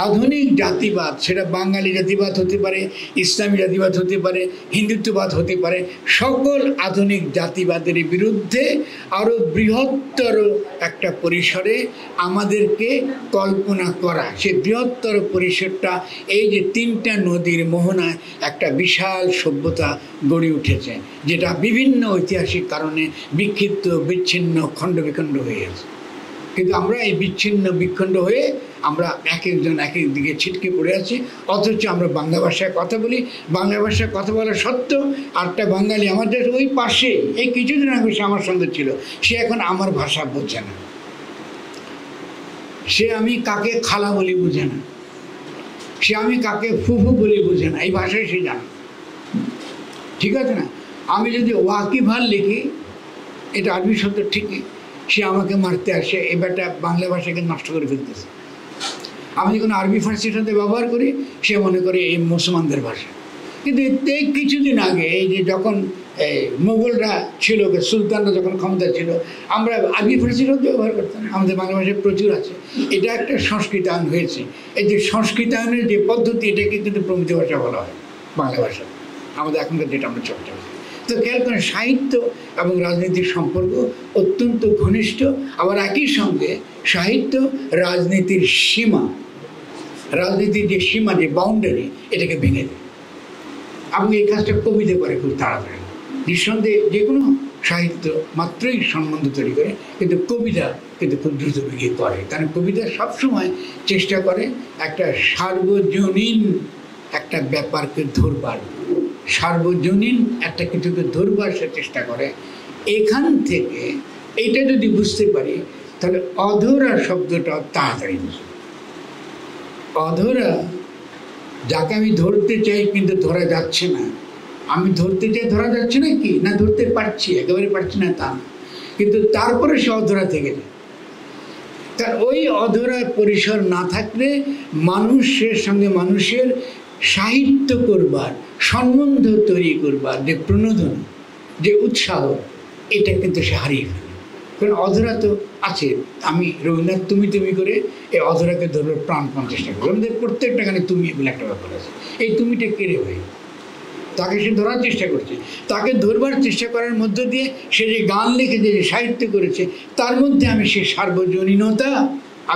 আধুনিক জাতিবাদ, সেটা বাঙালি জাতিবাদ হতে পারে, ইসলামী জাতিবাদ হতে পারে, হিন্দুত্ববাদ হতে পারে, সকল আধুনিক জাতিবাদের বিরুদ্ধে আরও বৃহত্তর একটা পরিসরে আমাদেরকে কল্পনা করা। সে বৃহত্তর পরিসরটা এই যে তিনটা নদীর মোহনায় একটা বিশাল সভ্যতা গড়ে উঠেছে, যেটা বিভিন্ন ঐতিহাসিক কারণে বিক্ষিপ্ত, বিচ্ছিন্ন, খণ্ড বিখণ্ড হয়ে গেছে। কিন্তু আমরা এই বিচ্ছিন্ন বিখণ্ড হয়ে আমরা এক একজন এক এক দিকে ছিটকে পড়ে আছি। অথচ আমরা বাংলা ভাষায় কথা বলি, বাংলা ভাষায় কথা বলা সত্ত্বেও আরেকটা বাঙালি আমাদের ওই পাশে, এই কিছুদিন আগে সে আমার সঙ্গে ছিল, সে এখন আমার ভাষা বোঝে না। সে আমি কাকে খালা বলি বুঝে না। সে আমি কাকে ফুফু বলে বুঝে না, এই ভাষায় সে জানে, ঠিক আছে না? আমি যদি ওয়াকিবহাল লিখি, এটা আরবি শব্দ ঠিকই, সে আমাকে মারতে আসে, এই ব্যাটা বাংলা ভাষাকে নষ্ট করে ফেলতেছে। আমি যখন আরবি ফার্সির সাথে ব্যবহার করি, সে মনে করে এই মুসলমানদের ভাষা। কিন্তু এই কিছুদিন আগে এই যে যখন মোগলরা ছিল, সুলতানরা যখন ক্ষমতা ছিল, আমরা আরবি ফার্সির সাথে ব্যবহার করতাম, আমাদের বাংলা ভাষায় প্রচুর আছে। এটা একটা সংস্কৃতায়ন হয়েছে। এই যে সংস্কৃতায়নের যে পদ্ধতি, এটাকে কিন্তু প্রমিত ভাষা বলা হয় বাংলা ভাষা, আমাদের এখনকার যেটা আমরা চর্চা করি। তো খেয়াল করেন, সাহিত্য এবং রাজনীতির সম্পর্ক অত্যন্ত ঘনিষ্ঠ। আবার একই সঙ্গে সাহিত্য রাজনীতির সীমা, রাজনীতির যে সীমা, যে বাউন্ডারি, এটাকে ভেঙে দেয়। এবং এই কাজটা কবিতা করে খুব তাড়াতাড়ি। নিঃসন্দেহে যে কোনো সাহিত্য মাত্রই সম্বন্ধ তৈরি করে, কিন্তু কবিতা কিন্তু খুব দ্রুত ভেঙে করে। কারণ কবিতা সবসময় চেষ্টা করে একটা সার্বজনীন একটা ব্যাপারকে ধরবার, সার্বজনীন একটা কিছুকে ধরবার সে চেষ্টা করে। এখান থেকে এইটা যদি বুঝতে পারি, তাহলে অধরা শব্দটা তাড়াতাড়ি বুঝবে। অধরা, যাকে আমি ধরতে চাই কিন্তু ধরা যাচ্ছে না, আমি ধরতে চাই ধরা যাচ্ছে না, কি না ধরতে পারছি, একেবারে পারছি না তা না, কিন্তু তারপরে সে অধরা থেকে যায়। তার ওই অধরা পরিসর না থাকলে মানুষের সঙ্গে মানুষের সাহিত্য করবার, সম্বন্ধ তৈরি করবার যে প্রণোদন, যে উৎসাহ, এটা কিন্তু সে হারিয়ে ফেলে। কারণ অধরা তো আছে। আমি রবীন্দ্রনাথ তুমি তুমি করে এই অধরাকে ধরবার প্রাণপণ চেষ্টা করি। রবীন্দ্রনাথ প্রত্যেকটা গানে তুমি বলে একটা ব্যাপার আছে। এই তুমিটা কেড়ে ভাই, তাকে সে ধরার চেষ্টা করছে। তাকে ধরবার চেষ্টা করার মধ্য দিয়ে সে যে গান লিখেছে, যে সাহিত্য করেছে, তার মধ্যে আমি সে সার্বজনীনতা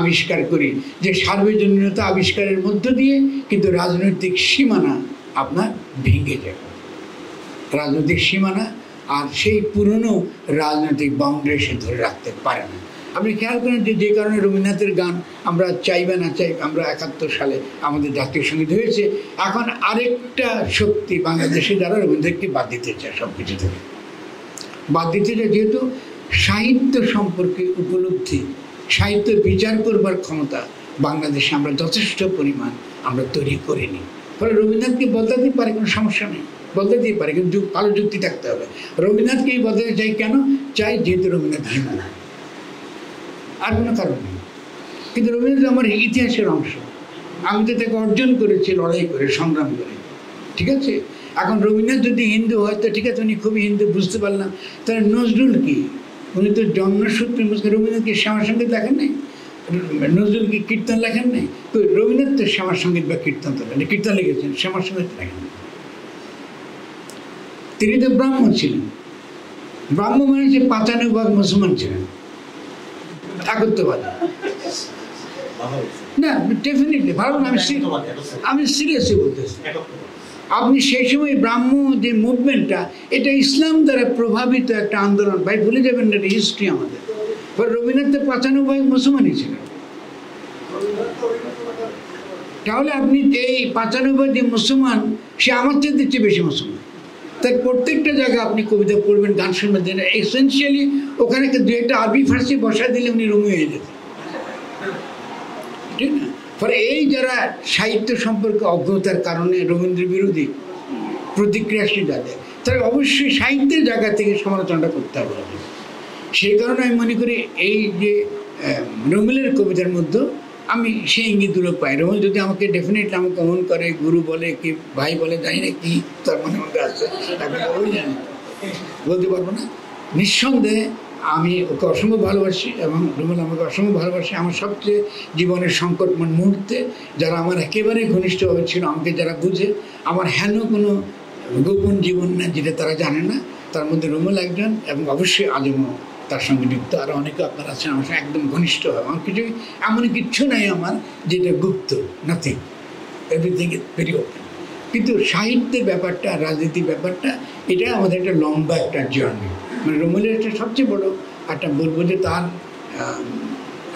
আবিষ্কার করি। যে সার্বজনীনতা আবিষ্কারের মধ্য দিয়ে কিন্তু রাজনৈতিক সীমানা আপনার ভেঙে যায়, রাজনৈতিক সীমানা আর সেই পুরনো রাজনৈতিক বাউন্ডারি সে ধরে রাখতে পারে না। আপনি খেয়াল করেন যে কারণে রবীন্দ্রনাথের গান আমরা চাই বা না চাই, আমরা 71 সালে আমাদের জাতীয় সঙ্গীত হয়েছে। এখন আরেকটা শক্তি বাংলাদেশে, যারা রবীন্দ্রনাথকে বাদ দিতে চায়, সব কিছু থেকে বাদ দিতে চায়, যেহেতু সাহিত্য সম্পর্কে উপলব্ধি, সাহিত্য বিচার করবার ক্ষমতা বাংলাদেশে আমরা যথেষ্ট পরিমাণ আমরা তৈরি করিনি। ফলে রবীন্দ্রনাথকে বদলাতে পারে, কোনো সমস্যা নেই, বদলাতেই পারে, কিন্তু ভালো যুক্তি থাকতে হবে। রবীন্দ্রনাথকেই বদলাতে চাই কেন? চাই যেহেতু রবীন্দ্রনাথ হিন্দু, আর কোনো কারণ নেই। কিন্তু রবীন্দ্রনাথ আমার ইতিহাসের অংশ, আমি তো তাকে অর্জন করেছি লড়াই করে, সংগ্রাম করে, ঠিক আছে? এখন রবীন্দ্রনাথ যদি হিন্দু হয় তো ঠিক আছে, উনি খুবই হিন্দু, বুঝতে পারলাম। তাহলে নজরুল কি? উনি তো জন্মসূত্রে মুসলিম। রবীন্দ্রনাথকে শ্যামার সঙ্গীত লেখেন নাই, নজরুল কি কীর্তন লেখেন নাই? তো রবীন্দ্রনাথ তো শ্যামার সঙ্গীত বা কীর্তন তো লেখেন, কীর্তন লিখেছেন, শ্যামার সঙ্গীত লেখেন। তিনি তো ব্রাহ্ম ছিলেন। ব্রাহ্ম মানে যে 95% মুসলমান ছিলেন, একত্ববাদী না, ডেফিনেটলি ভালো না। আমি সিরিয়াসলি বলতেছি, আপনি সেই সময় ব্রাহ্ম যে মুভমেন্টটা, এটা ইসলাম দ্বারা প্রভাবিত একটা আন্দোলন, ভাই ভুলে যাবেন না, এটা হিস্ট্রি আমাদের। রবীন্দ্রনাথ 95% মুসলমানই ছিলেন। তাহলে আপনি এই 95 যে মুসলমান, সে আমার চেয়ে বেশি মুসলমান। তার প্রত্যেকটা জায়গায় আপনি কবিতা পড়বেন, গান শুনবেন, দেন এসেন্সিয়ালি ওখানে দু একটা আরবি ফার্সি বসা দিলে উনি রুমি হয়ে যেতেন, ঠিক না? ফলে এই যারা সাহিত্য সম্পর্কে অজ্ঞতার কারণে রবীন্দ্র বিরোধী প্রতিক্রিয়াশীল যাদের, তারা অবশ্যই সাহিত্যের জায়গা থেকে সমালোচনাটা করতে হবে। সেই কারণে আমি মনে করি এই যে রমিলের কবিতার মধ্যে আমি সেই ইঙ্গিতগুলো পাই। রমিল যদি আমাকে ডেফিনেটলি আমাকে অমন করে, গুরু বলে কি ভাই বলে, জানি না কি তার মনে মধ্যে আসছে, ওই জানি বলতে পারবো না। নিঃসন্দেহে আমি ওকে অসম্ভব ভালোবাসি এবং রুমেল আমাকে অসম্ভব ভালোবাসি। আমার সবচেয়ে জীবনের সংকটময় মুহূর্তে যারা আমার একেবারে ঘনিষ্ঠভাবে ছিল, আমাকে যারা বুঝে, আমার হেন কোনো গোপন জীবন না যেটা তারা জানে না, তার মধ্যে রুমেল একজন, এবং অবশ্যই আজমও তার সঙ্গে যুক্ত। আরও অনেকে আপনারা আছেন আমার সঙ্গে একদম ঘনিষ্ঠ হয়। আমার কিছু এমন কিচ্ছু নাই আমার যেটা গুপ্ত, nothing, everything is very open. কিন্তু সাহিত্যের ব্যাপারটা, রাজনীতির ব্যাপারটা, এটা আমাদের একটা লম্বা একটা জার্নি। মানে রুমেলের একটা সবচেয়ে বড় একটা বলবো যে তার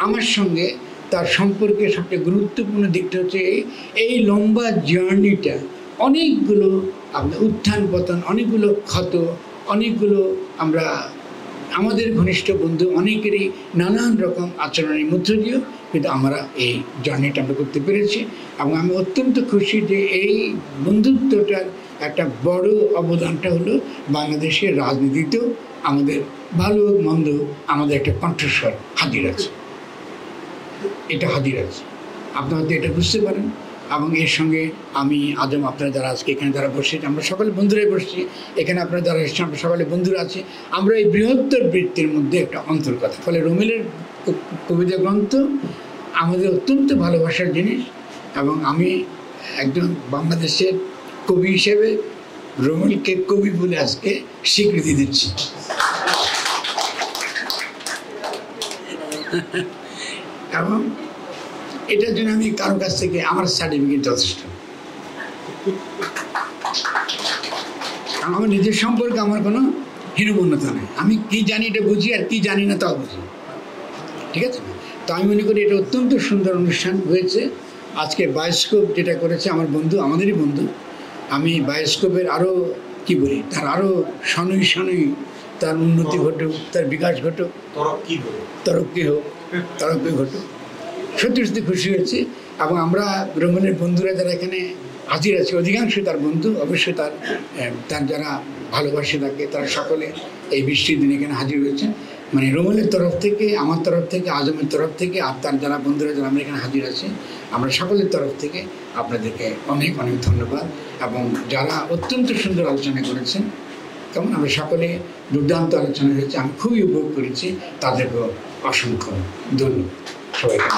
আমার সঙ্গে তার সম্পর্কে সবচেয়ে গুরুত্বপূর্ণ দিকটা হচ্ছে এই লম্বা জার্নিটা অনেকগুলো আপনার উত্থান পতন, অনেকগুলো ক্ষত, অনেকগুলো আমরা আমাদের ঘনিষ্ঠ বন্ধু অনেকেরই নানান রকম আচরণের মধ্য দিয়েও কিন্তু আমরা এই জার্নিটা আমরা করতে পেরেছি। এবং আমি অত্যন্ত খুশি যে এই বন্ধুত্বটার একটা বড় অবদানটা হলো বাংলাদেশের রাজনীতিতেও আমাদের ভালো মন্দ আমাদের একটা কণ্ঠস্বর হাজির আছে, এটা হাজির আছে। আপনারা হয়তো এটা বুঝতে পারেন। এবং এর সঙ্গে আমি আজম, আপনারা যারা আজকে এখানে যারা বসে, আমরা সকলে বন্ধুরাই বসছি, এখানে আপনারা যারা এসেছেন আমরা সকলে বন্ধুরা আছি, আমরা এই বৃহত্তর বৃত্তির মধ্যে একটা অন্তর্গত। ফলে রুমিলের কবিতা গ্রন্থ আমাদের অত্যন্ত ভালোবাসার জিনিস। এবং আমি একজন বাংলাদেশের কবি হিসেবে রুমিলকে কবি বলে আজকে স্বীকৃতি দিচ্ছি। এবং এটার জন্য আমি কারোর কাছ থেকে আমার সার্টিফিকেট যথেষ্ট। আমার নিজের সম্পর্কে আমার কোনো হীনমন্যতা নেই। আমি কি জানি এটা বুঝি, আর কি জানি না তাও বুঝি, ঠিক আছে। তো আমি মনে করি এটা অত্যন্ত সুন্দর অনুষ্ঠান হয়েছে। আজকে বায়োস্কোপ যেটা করেছে আমার বন্ধু, আমাদেরই বন্ধু, আমি বায়োস্কোপের আরও কী বলি, তার আরও শনৈ তার উন্নতি ঘটুক, তার বিকাশ ঘটুক, তরক্কি ঘটুক। সত্যি সত্যি খুশি হয়েছি। এবং আমরা রুমিলের বন্ধুরা যারা এখানে হাজির আছে অধিকাংশ তার বন্ধু, অবশ্যই তার যারা ভালোবাসে তাকে, তারা সকলে এই বৃষ্টির দিন এখানে হাজির হয়েছে। মানে রুমিলের তরফ থেকে, আমার তরফ থেকে, আজমের তরফ থেকে, আর তার যারা বন্ধুরা যারা আমরা এখানে হাজির আছে, আমরা সকলের তরফ থেকে আপনাদেরকে অনেক অনেক ধন্যবাদ। এবং যারা অত্যন্ত সুন্দর আলোচনা করেছেন, কেমন আমরা সকলে দুর্দান্ত আলোচনা হয়েছে, আমি খুবই উপভোগ করেছি, তাদেরকেও অসংখ্য ধন্যবাদ সবাইকে।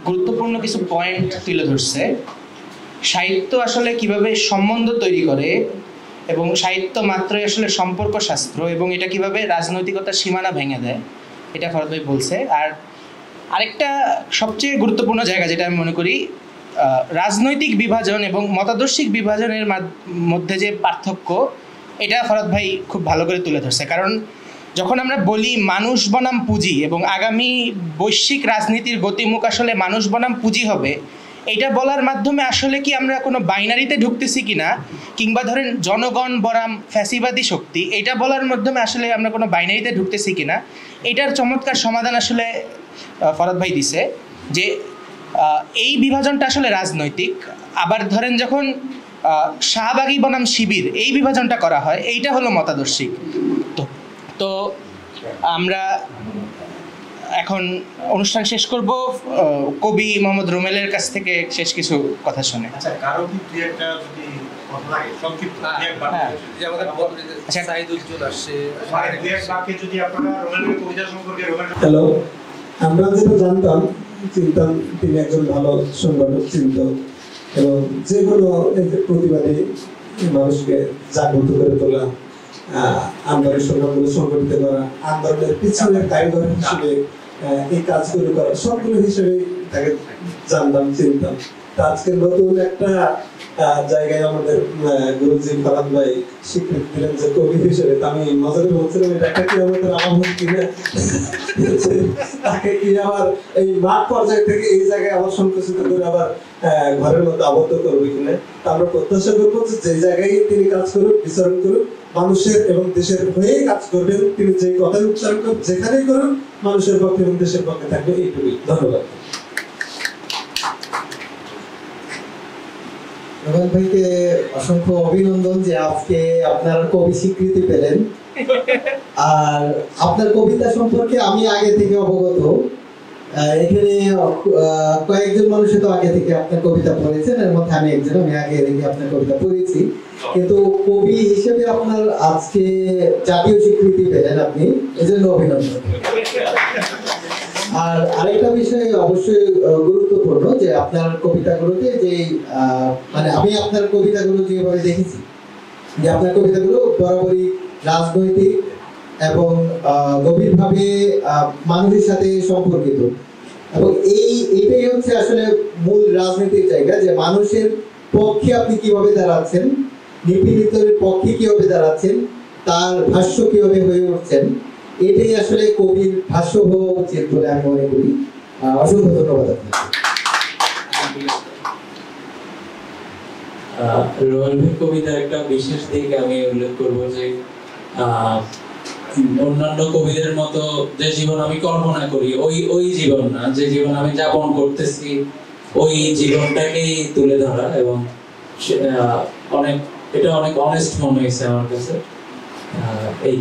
গুরুত্বপূর্ণ কিছু পয়েন্ট তুলে ধরছে। সাহিত্য আসলে কিভাবে সম্বন্ধ তৈরি করে, এবং সাহিত্য মাত্রই আসলে সম্পর্ক শাস্ত্র, এবং এটা কিভাবে রাজনৈতিকতার সীমানা ভেঙে দেয়, এটা ফরহাদ ভাই বলছে। আর আরেকটা সবচেয়ে গুরুত্বপূর্ণ জায়গা যেটা আমি মনে করি, রাজনৈতিক বিভাজন এবং মতাদর্শিক বিভাজনের মধ্যে যে পার্থক্য, এটা ফরহাদ ভাই খুব ভালো করে তুলে ধরছে। কারণ যখন আমরা বলি মানুষ বনাম পুঁজি, এবং আগামী বৈশ্বিক রাজনীতির গতিমুখ আসলে মানুষ বনাম পুঁজি হবে, এটা বলার মাধ্যমে আসলে কি আমরা কোনো বাইনারিতে ঢুকতেছি কিনা, কিংবা ধরেন জনগণ বনাম ফ্যাসিবাদী শক্তি, এটা বলার মাধ্যমে আসলে আমরা কোনো বাইনারিতে ঢুকতেছি কিনা, এটার চমৎকার সমাধান আসলে ফরহাদ ভাই দিছে যে এই বিভাজনটা আসলে রাজনৈতিক। আবার ধরেন যখন শাহবাগী বনাম শিবির এই বিভাজনটা করা হয়, এইটা হলো মতাদর্শিক। তো আমরা এখন অনুষ্ঠান শেষ করব কবি মোহাম্মদ রুমেলের কাছ থেকে শেষ কিছু কথা শুনে। আচ্ছা, কারো কি দুই একটা যদি কথা লাগে সংক্ষিপ্ত যে আমাদের সাইদুজ্জল আসছে, দুই এক বাক্যে যদি আপনারা রুমেলের কবিতা সম্পর্কে হ্যালো, আমরা যেটা জানতাম, চিন্তাম তিনি একজন ভালো সংগঠক চিন্তক, এবং যে কোনো প্রতিবাদী মানুষকে জাগ্রত করে তোলা, আন্দোলনের সংগ্রামগুলো সংগঠিত করা, আন্দোলনের পিছনের কারিগর হিসেবে এই কাজগুলো করা, সবগুলো হিসেবে তাকে জানতাম, চিনতাম। আজকে নতুন একটা জায়গায় আমাদের গুরুজি ফরহাদ ভাই স্বীকৃতি দিলেন যে কবি হিসেবে। আমি মজারে বলছিলাম এটা একটা কি আমাদের আমার কিনা, তাকে কি আবার এই মাঠ পর্যায় থেকে এই জায়গায় আবার সংকুচিত করে আবার ঘরের মধ্যে আবদ্ধ করবে কিনা। তা আমরা প্রত্যাশা করবো যে জায়গায় তিনি কাজ করুক, বিচরণ করুক, মানুষের এবং দেশের হয়েই কাজ করবেন। তিনি যে কথাই উচ্চারণ করুন, যেখানেই করুন, মানুষের পক্ষে এবং দেশের পক্ষে থাকবে, এইটুকুই। ধন্যবাদ। রোমান ভাইকে অসংখ্য অভিনন্দন যে আজকে আপনার কবি স্বীকৃতি পেলেন। আর আপনার কবিতা সম্পর্কে আমি আগে থেকে অবগত। এখানে কয়েকজন মানুষই তো আগে থেকে আপনার কবিতা পড়েছেন, এর মধ্যে আমি একজন, আমি আগে থেকে আপনার কবিতা পড়েছি। কিন্তু কবি হিসেবে আপনার আজকে জাতীয় স্বীকৃতি পেলেন আপনি, এজন্য অভিনন্দন। আর আরেকটা বিষয় অবশ্যই গুরুত্বপূর্ণ যে আপনার কবিতাগুলোতে যে মানে আমি আপনার কবিতাগুলো যেভাবে দেখেছি, যে আপনার কবিতাগুলো বরাবরই রাজনৈতিক এবং গভীরভাবে মানুষের সাথে সম্পর্কিত, এবং এইটাই হচ্ছে আসলে মূল রাজনীতির জায়গা, যে মানুষের পক্ষে আপনি কিভাবে দাঁড়াচ্ছেন, নিপীড়িতের পক্ষে কিভাবে দাঁড়াচ্ছেন, তার ভাষ্য কিভাবে হয়ে উঠছেন, এটাই আসলে কবির ভাষ্য হওয়া উচিত বলে আমি মনে করি। অসংখ্য ধন্যবাদ আপনাকে। রুবেল ভাই কবিতার একটা বিশেষ দিক আমি উল্লেখ করব যে অন্যান্য কবিদের মতো যে জীবন আমি কল্পনা করি ওই জীবন না, যে জীবন আমি যাপন করতেছি ওই জীবনটাকেই তুলে ধরা, এবং এটা অনেক অনেস্ট মনে হয়েছে আমার কাছে। এই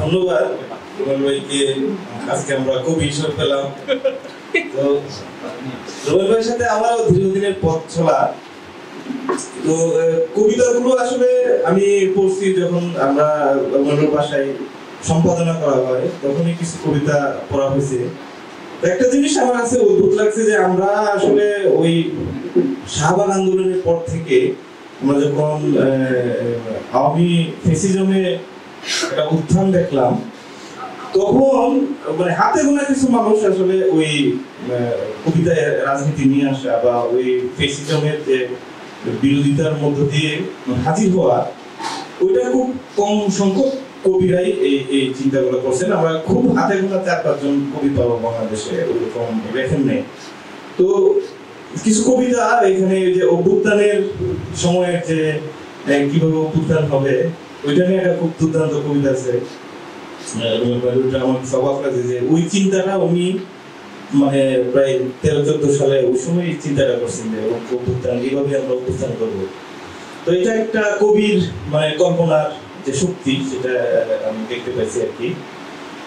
ধন্যবাদ রুবেল ভাইকে, আজকে আমরা কবি হিসেবে পেলাম। তো রুবেল ভাইয়ের সাথে আমারও দীর্ঘদিনের পথ চলা। তো কবিতাগুলো আসলে আমি পড়ছি যখন আমরা অন্য ভাষায় সম্পাদনা করা হয়, তখনই কিছু কবিতা পড়া হয়েছে। একটা জিনিস আমার কাছে অদ্ভুত লাগছে যে আমরা আসলে ওই শাহবাগ আন্দোলনের পর থেকে আমরা যখন আওয়ামী ফ্যাসিজমে একটা উত্থান দেখলাম, তখন মানে হাতে গোনা কিছু মানুষ আসলে ওই কবিতায় রাজনীতি নিয়ে আসা বা ওই ফ্যাসিজমের যে বিরোধিতার মধ্য দিয়ে হাজির হওয়া, ওইটা খুব কম সংখ্যক কবিরাই এই চিন্তাগুলো করছেন। আমরা খুব হাতে গোনা 4-5 জন কবি পাবো বাংলাদেশে ওইরকম লেখেন নেই। তো কিছু কবিতা এখানে যে অভ্যুত্থানের সময়ের যে কিভাবে অভ্যুত্থান হবে ওইটা নিয়ে একটা খুব দুর্দান্ত কবিতা আছে। আমার সবাক লাগে যে ওই চিন্তাটা উনি মানে প্রায় 13-14 সালে ওই সময় চিন্তাটা করছেন যে অভ্যুত্থান এইভাবে আমরা অভ্যুত্থান করবো। তো এটা একটা কবির মানে কল্পনার যে শক্তি, সেটা আমি দেখতে পাইছি আর কি।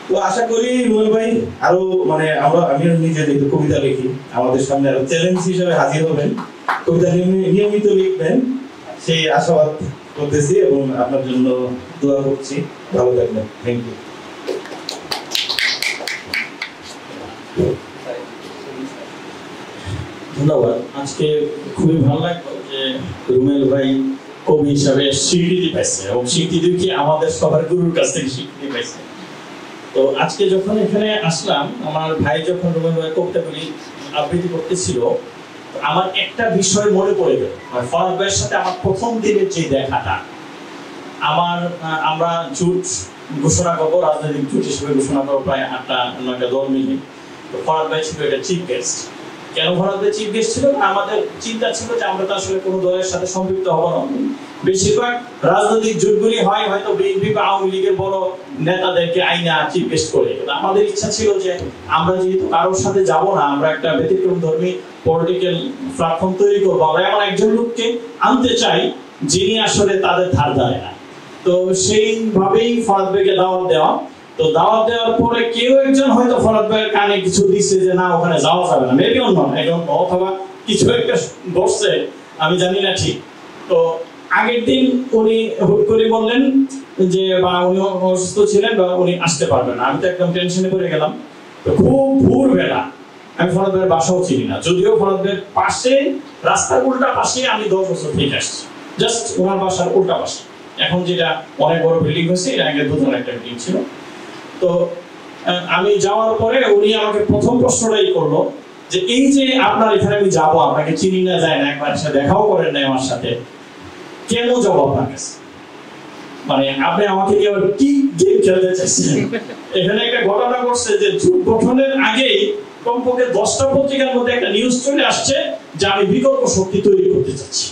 তো আশা করি রুবেল ভাই আরো মানে আমি নিজে যেহেতু কবিতা লিখি, আমাদের সামনে আরো চ্যালেঞ্জ হিসেবে হাজির হবেন, কবিতা নিয়মিত লিখবেন, সেই আশাবাদ করতেছি এবং আপনার জন্য দোয়া করছি। ভালো থাকবেন। Thank you. ধন্যবাদ। আজকে খুবই ভালো লাগলো যে রুবেল ভাই কবি হিসাবে স্বীকৃতি পাইছে, এবং স্বীকৃতি কি আমাদের সবার গুরুর কাছ থেকে স্বীকৃতি পাইছে। তো আজকে যখন এখানে আসলাম, আমার ভাই যখন রুবেল ভাই কবিতাগুলি আবৃত্তি করতেছিল, আমার একটা বিষয় মনে পড়ে গেল। ফরাদ ভাইয়ের সাথে আমার প্রথম দিনের যে দেখাটা, আমরা জোট ঘোষণা করবো, রাজনৈতিক জোট হিসেবে ঘোষণা করবো প্রায় 8-9টা দল মিলে। তো ফরাদ ভাই ছিল এটা চিফ গেস্ট। কেন ফরাদ ভাই চিফ গেস্ট ছিল? আমাদের চিন্তা ছিল যে আমরা তো আসলে কোনো দলের সাথে সম্পৃক্ত হবো না। বেশিরভাগ রাজনৈতিক জোটগুলি হয় হয়তো বিএনপি বা আওয়ামী লীগের বড় নেতাদেরকে আইনা চিফ গেস্ট করে। আমাদের ইচ্ছা ছিল যে আমরা যেহেতু কারোর সাথে যাব না, আমরা একটা ব্যতিক্রম ধর্মী পলিটিক্যাল প্ল্যাটফর্ম তৈরি করবো, আমরা এমন একজন লোককে আনতে চাই যিনি আসলে তাদের ধার ধারে না। তো সেইভাবেই ফরাদ ভাইকে দাওয়াত দেওয়া। তো দাওয়াত দেওয়ার পরে কেউ একজন হয়তো ফরাদ ভাইয়ের কানে কিছু দিচ্ছে যে না ওখানে যাওয়া যাবে না, মেবি অন্য অথবা কিছু একটা বসছে, আমি জানি না ঠিক। তো আগের দিন উনি হুট করে বললেন যে বা উনি অসুস্থ ছিলেন বা উনি আসতে পারবেন না। আমি তো একদম টেনশনে পড়ে গেলাম। তো খুব ভোরবেলা, আমি ফরাদ ভাইয়ের বাসাও চিনি না, যদিও ফরাদ ভাইয়ের পাশে রাস্তার উল্টা পাশে আমি 10 বছর থেকে আসছি, জাস্ট ওনার বাসার উল্টা পাশে। এখন যেটা অনেক বড় বিল্ডিং হয়েছে, এটা আগে দুধন একটা বিল্ডিং ছিল। তো আমি যাওয়ার পরে উনি আমাকে প্রথম প্রশ্নটাই করলো যে এই যে আপনার এখানে আমি যাবো, আপনাকে চিনি না যায় না, একবার সাথে দেখাও করেন নাই আমার সাথে, কেন যাবো আপনার কাছে? মানে আপনি আমাকে নিয়ে কি গেম খেলতে চাইছেন? এখানে একটা ঘটনা ঘটছে যে জোট গঠনের আগেই কমপক্ষে 10টা পত্রিকার মধ্যে একটা নিউজ চলে আসছে যে আমি বিকল্প শক্তি তৈরি করতে চাচ্ছি।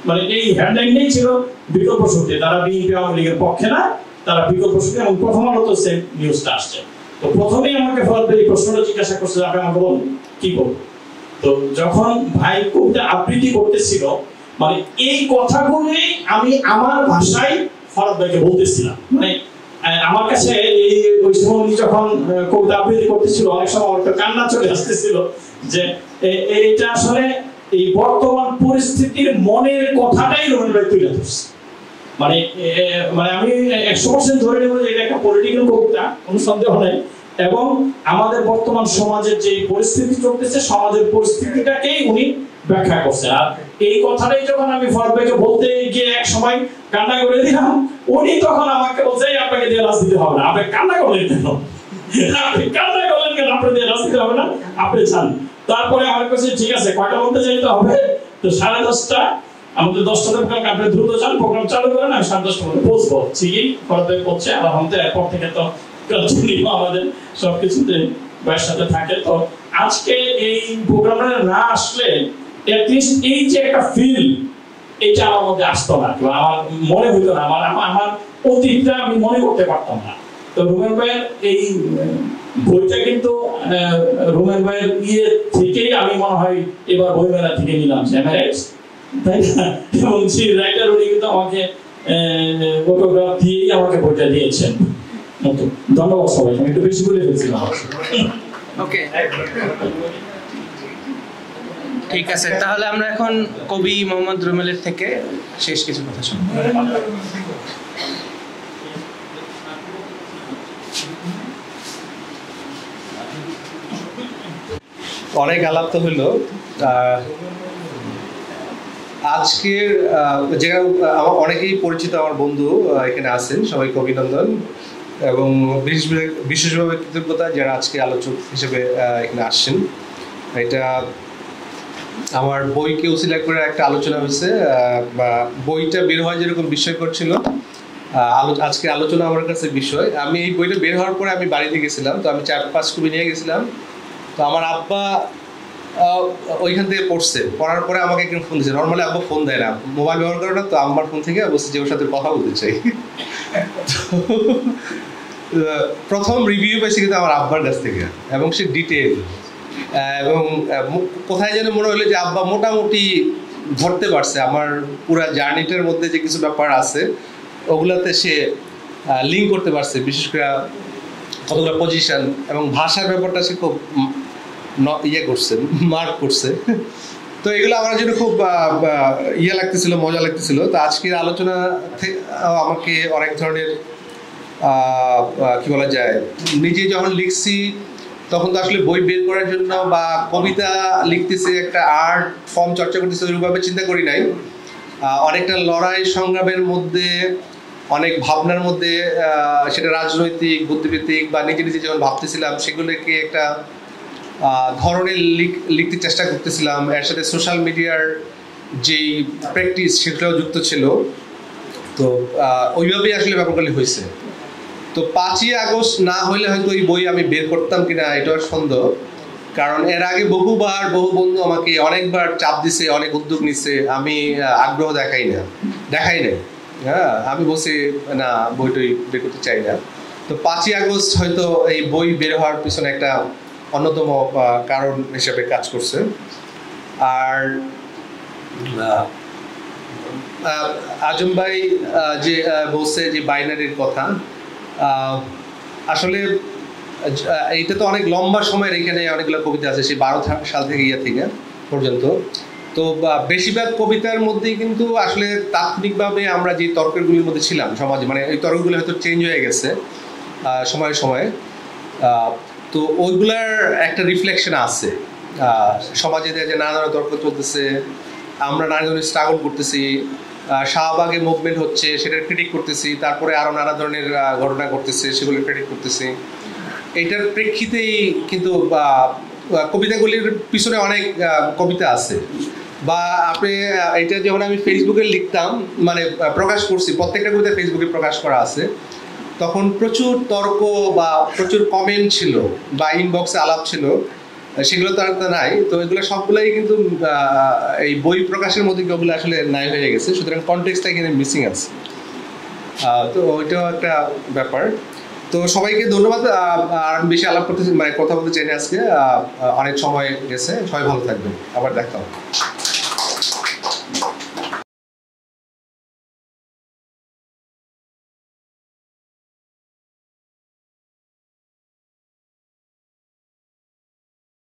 মানে এই হেডলাইনটাই ছিল বিকল্প শক্তি, তারা বিএনপি আওয়ামী লীগের পক্ষে না, তারা বিকল্প শক্তি। এবং প্রথম আলোতে সেই নিউজটা আসছে। তো প্রথমেই আমাকে ফরাদ ভাই প্রশ্নটা জিজ্ঞাসা করছে আপনি আমাকে বলুন কি করবো। তো যখন ভাই কবিতা আবৃত্তি করতেছিল, মানে এই কথাগুলোই আমি আমার ভাষায় ফরাদ ভাইকে বলতেছিলাম। মানে আমার কাছে এই ওই সময় উনি যখন কবিতা আবৃত্তি করতেছিল, অনেক সময় আমার কান্না চলে আসতেছিল যে এটা আসলে এই বর্তমান পরিস্থিতির মনের কথাটাই রুবেল ভাই তুলে ধরছে। মানে আমি 100% ধরে নেব যে এটা একটা পলিটিক্যাল কবিতা, কোনো সন্দেহ নেই। এবং আমাদের বর্তমান সমাজের যে পরিস্থিতি চলতেছে, সমাজের পরিস্থিতিটাকেই উনি ব্যাখ্যা করছেন। আর এই কথাটাই যখন আমি ফরাদ ভাইকে বলতে গিয়ে এক সময় কান্না করে দিলাম, উনি তখন আমাকে বলছে আপনাকে দিয়ে রাজনীতি হবে না। আপনি কান্না করলেন কেন? আপনি কান্না করলেন কেন? আপনি দিয়ে রাজনীতি হবে না, আপনি চান। তারপরে আমার কাছে ঠিক আছে কয়টা মধ্যে যাইতে হবে? তো 10:30 আমাদের 10টাতে প্রোগ্রাম, আপনি দ্রুত যান, প্রোগ্রাম চালু করেন, আমি 10:30 মধ্যে পৌঁছবো। ঠিকই ফরাদ ভাই পৌঁছে, আলহামদুলিল্লাহ এরপর থেকে তো কন্টিনিউ আমাদের সবকিছুতে ভাইয়ের সাথে থাকে। তো আজকে এই প্রোগ্রামে না আসলে অ্যাটলিস্ট এই যে একটা ফিল, এটা আমার মধ্যে আসতো না, আমার মনে হইতো না, আমার অতীতটা আমি মনে করতে পারতাম না। তো রুমেন ভাইয়ের এই বইটা কিন্তু রুমেন ভাইয়ের থেকেই আমি মনে হয় এবার বইমেলা থেকে নিলাম, তাই না? এবং সেই রাইটার উনি কিন্তু আমাকে ফটোগ্রাফ দিয়েই আমাকে বইটা দিয়েছেন। ধন্যবাদ সবাইকে, আমি একটু বেশি বলে ফেলছিলাম। ওকে, ঠিক আছে, তাহলে আমরা এখন কবি মোহাম্মদ রুমেলের থেকে শেষ কিছু কথা শুনবো। অনেক আলাপ তো হইলো। আজকের যেখানে আমার অনেকেই পরিচিত আমার বন্ধু এখানে আছেন, সবাইকে অভিনন্দন এবং বিশেষভাবে কৃতজ্ঞতা যারা আজকে আলোচক হিসেবে এখানে আসছেন। এটা আমার বইকে উছিলা করে একটা আলোচনা হয়েছে, বা বইটা বের হওয়া যেরকম বিস্ময়কর ছিল, আজকে আলোচনা আমার কাছে বিষয়। আমি এই বইটা বের হওয়ার পরে আমি বাড়িতে গেছিলাম, তো আমি 4-5 কপি নিয়ে গেছিলাম। তো আমার আব্বা ওইখান থেকে পড়ার পরে আমাকে একদিন ফোন দিয়েছে। নর্মালি আব্বা ফোন দেয় না, মোবাইল ব্যবহার করে না, তো আমার ফোন থেকে বলছে যে ওর সাথে কথা বলতে চাই। প্রথম রিভিউ পেয়েছি কিন্তু আমার আব্বার কাছ থেকে, এবং সে ডিটেল, এবং কোথায় যেন মনে হলো যে আব্বা মোটামুটি ধরতে পারছে আমার পুরা জার্নিটার মধ্যে যে কিছু ব্যাপার আছে ওগুলাতে সে লিঙ্ক করতে পারছে, বিশেষ করে কতগুলো পজিশন এবং ভাষার ব্যাপারটা সে খুব করছে, মার্ক করছে। তো এগুলো আমার জন্য খুব লাগতেছিল, মজা লাগতেছিল। তো আজকের আলোচনা আমাকে অনেক ধরনের কি বলা যায়, নিজে যখন লিখছি তখন তো আসলে বই বের করার জন্য বা কবিতা লিখতেছে, একটা আর্ট ফর্ম চর্চা করতেছে, ওইভাবে চিন্তা করি নাই। অনেকটা লড়াই সংগ্রামের মধ্যে, অনেক ভাবনার মধ্যে, সেটা রাজনৈতিক, বুদ্ধিবৃত্তিক বা নিজে নিজে যখন ভাবতেছিলাম সেগুলোকে একটা ধরনের লিখতে চেষ্টা করতেছিলাম। এর সাথে সোশ্যাল মিডিয়ার যেই প্র্যাকটিস সেটাও যুক্ত ছিল। তো ওইভাবেই আসলে ব্যাপারগুলি হয়েছে। তো 5ই আগস্ট না হইলে হয়তো এই বই আমি বের করতাম কিনা এটাও সন্দেহ, কারণ এর আগে বহুবার বহু বন্ধু আমাকে অনেকবার চাপ দিছে, অনেক উদ্যোগ নিছে, আমি আগ্রহ দেখাই নাই। হ্যাঁ, আমি বলছি না, বইটই বের করতে চাই না। তো 5ই আগস্ট হয়তো এই বই বের হওয়ার পিছনে একটা অন্যতম কারণ হিসেবে কাজ করছে। আর আজম ভাই যে বলছে যে বাইনারির কথা, আসলে এইটা তো অনেক লম্বা সময়ের, এখানে অনেকগুলো কবিতা আছে সেই 12 সাল থেকে থেকে পর্যন্ত। তো বেশিরভাগ কবিতার মধ্যেই কিন্তু আসলে তাৎক্ষণিকভাবে আমরা যে তর্কগুলির মধ্যে ছিলাম সমাজে, মানে এই তর্কগুলো হয়তো চেঞ্জ হয়ে গেছে সময়ে সময়ে। তো ওইগুলার একটা রিফ্লেকশন আছে সমাজে, যে নানা ধরনের তর্ক চলতেছে, আমরা নানা ধরনের স্ট্রাগল করতেছি, শাহবাগে মুভমেন্ট হচ্ছে সেটার ক্রিটিক করতেছি, তারপরে আরও নানা ধরনের ঘটনা ঘটতেছে সেগুলোর ক্রিটিক করতেছি। এইটার প্রেক্ষিতেই কিন্তু কবিতাগুলির পিছনে অনেক কবিতা আছে। বা আপনি এটা যখন আমি ফেসবুকে লিখতাম, মানে প্রকাশ করছি, প্রত্যেকটা কবিতা ফেসবুকে প্রকাশ করা আছে, তখন প্রচুর তর্ক বা প্রচুর কমেন্ট ছিল বা ইনবক্সে আলাপ ছিল, সেগুলো তো আর নাই। তো এগুলো সবগুলাই কিন্তু এই বই প্রকাশের মধ্যে ওগুলো আসলে নাই হয়ে গেছে, সুতরাং কনটেক্সটটা এখানে মিসিং আছে। তো ওইটাও একটা ব্যাপার। তো সবাইকে ধন্যবাদ। আর আমি বেশি আলাপ করতে, মানে কথা বলতে চাই না আজকে, অনেক সময় গেছে। সবাই ভালো থাকবেন, আবার দেখা হবে।